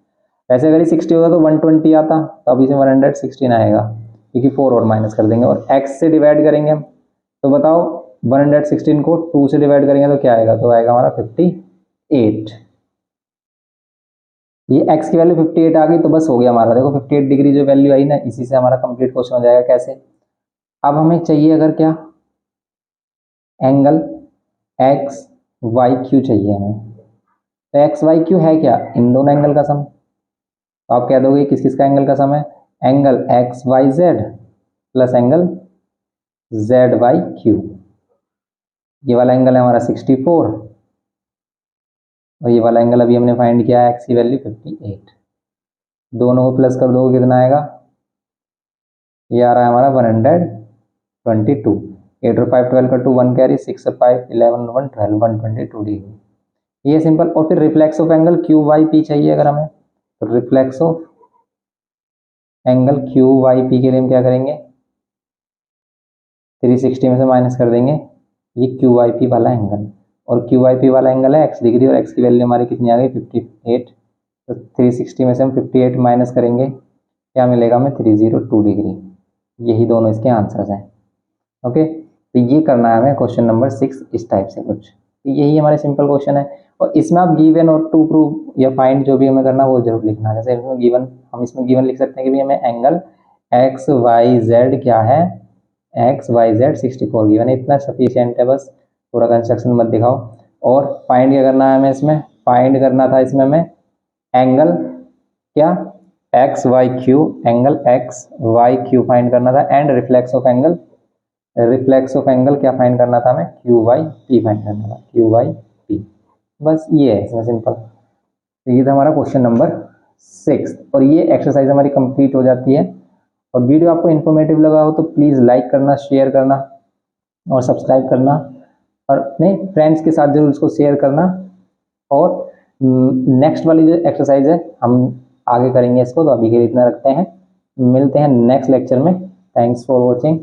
ऐसे अगर ये 60 होगा तो 120 आता, तो अभी से 116 आएगा क्योंकि 4 और माइनस कर देंगे और x से डिवाइड करेंगे हम। तो बताओ 116 को 2 से डिवाइड करेंगे तो क्या आएगा, तो आएगा हमारा 58। ये x की वैल्यू 58 आ गई तो बस हो गया हमारा। देखो 58 डिग्री जो वैल्यू आई ना, इसी से हमारा कंप्लीट क्वेश्चन हो जाएगा। कैसे, अब हमें चाहिए अगर क्या एंगल एक्स वाई क्यू चाहिए हमें, तो एक्स वाई क्यू है क्या, इन दोनों एंगल का सम। तो आप कह दोगे किस किस का एंगल का सम है, angle X Y Z plus angle Z Y Q. ये वाला एंगल है हमारा 64 और ये वाला एंगल अभी हमने फाइंड किया है एक्स की वैल्यू 58। दोनों को प्लस कर दोगे कितना आएगा, ये आ रहा है हमारा 122। 8 और 5 12 का 2 1 कैरी 6 और 5 11 1 12 122 डिग्री। ये सिंपल। और फिर reflex of angle Q Y P चाहिए अगर हमें, तो reflex of angle Q Y P के लिए हम क्या करेंगे 360 में से माइनस कर देंगे ये क्यू वाई पी वाला एंगल, और क्यू वाई पी वाला एंगल है एक्स डिग्री और एक्स की वैल्यू हमारी कितनी आ गई 58। तो 360 में से हम 58 माइनस करेंगे, क्या मिलेगा हमें 302 डिग्री। यही दोनों इसके आंसर्स हैं। ओके, तो ये करना है हमें क्वेश्चन नंबर 6 इस टाइप से कुछ। तो यही हमारे सिंपल क्वेश्चन है और इसमें आप गिवन और टू प्रूव या फाइंड जो भी हमें करना वो जरूर लिखना है। जैसे इसमें गिवन, हम इसमें गिवन लिख सकते हैं कि भी हमें एंगल एक्स वाई जेड क्या है, एक्स वाई जेड 64 गिवन है, इतना सफिशियंट है बस, पूरा कंस्ट्रक्शन मत दिखाओ। और फाइंड क्या करना है हमें, इसमें फाइंड करना था इसमें हमें एंगल क्या X Y Q, angle X Y Q find करना था and reflex of angle, reflex of angle क्या फाइंड करना था हमें क्यू वाई पी फाइंड करना था, क्यू वाई पी। बस ये है इसमें सिंपल। तो ये था हमारा क्वेश्चन नंबर 6 और ये एक्सरसाइज हमारी कंप्लीट हो जाती है। और वीडियो आपको इन्फॉर्मेटिव लगा हो तो प्लीज़ लाइक करना, शेयर करना और सब्सक्राइब करना और अपने फ्रेंड्स के साथ जरूर इसको शेयर करना। और नेक्स्ट वाली जो एक्सरसाइज है हम आगे करेंगे इसको, तो अभी के लिए इतना रखते हैं। मिलते हैं नेक्स्ट लेक्चर में। Thanks for watching.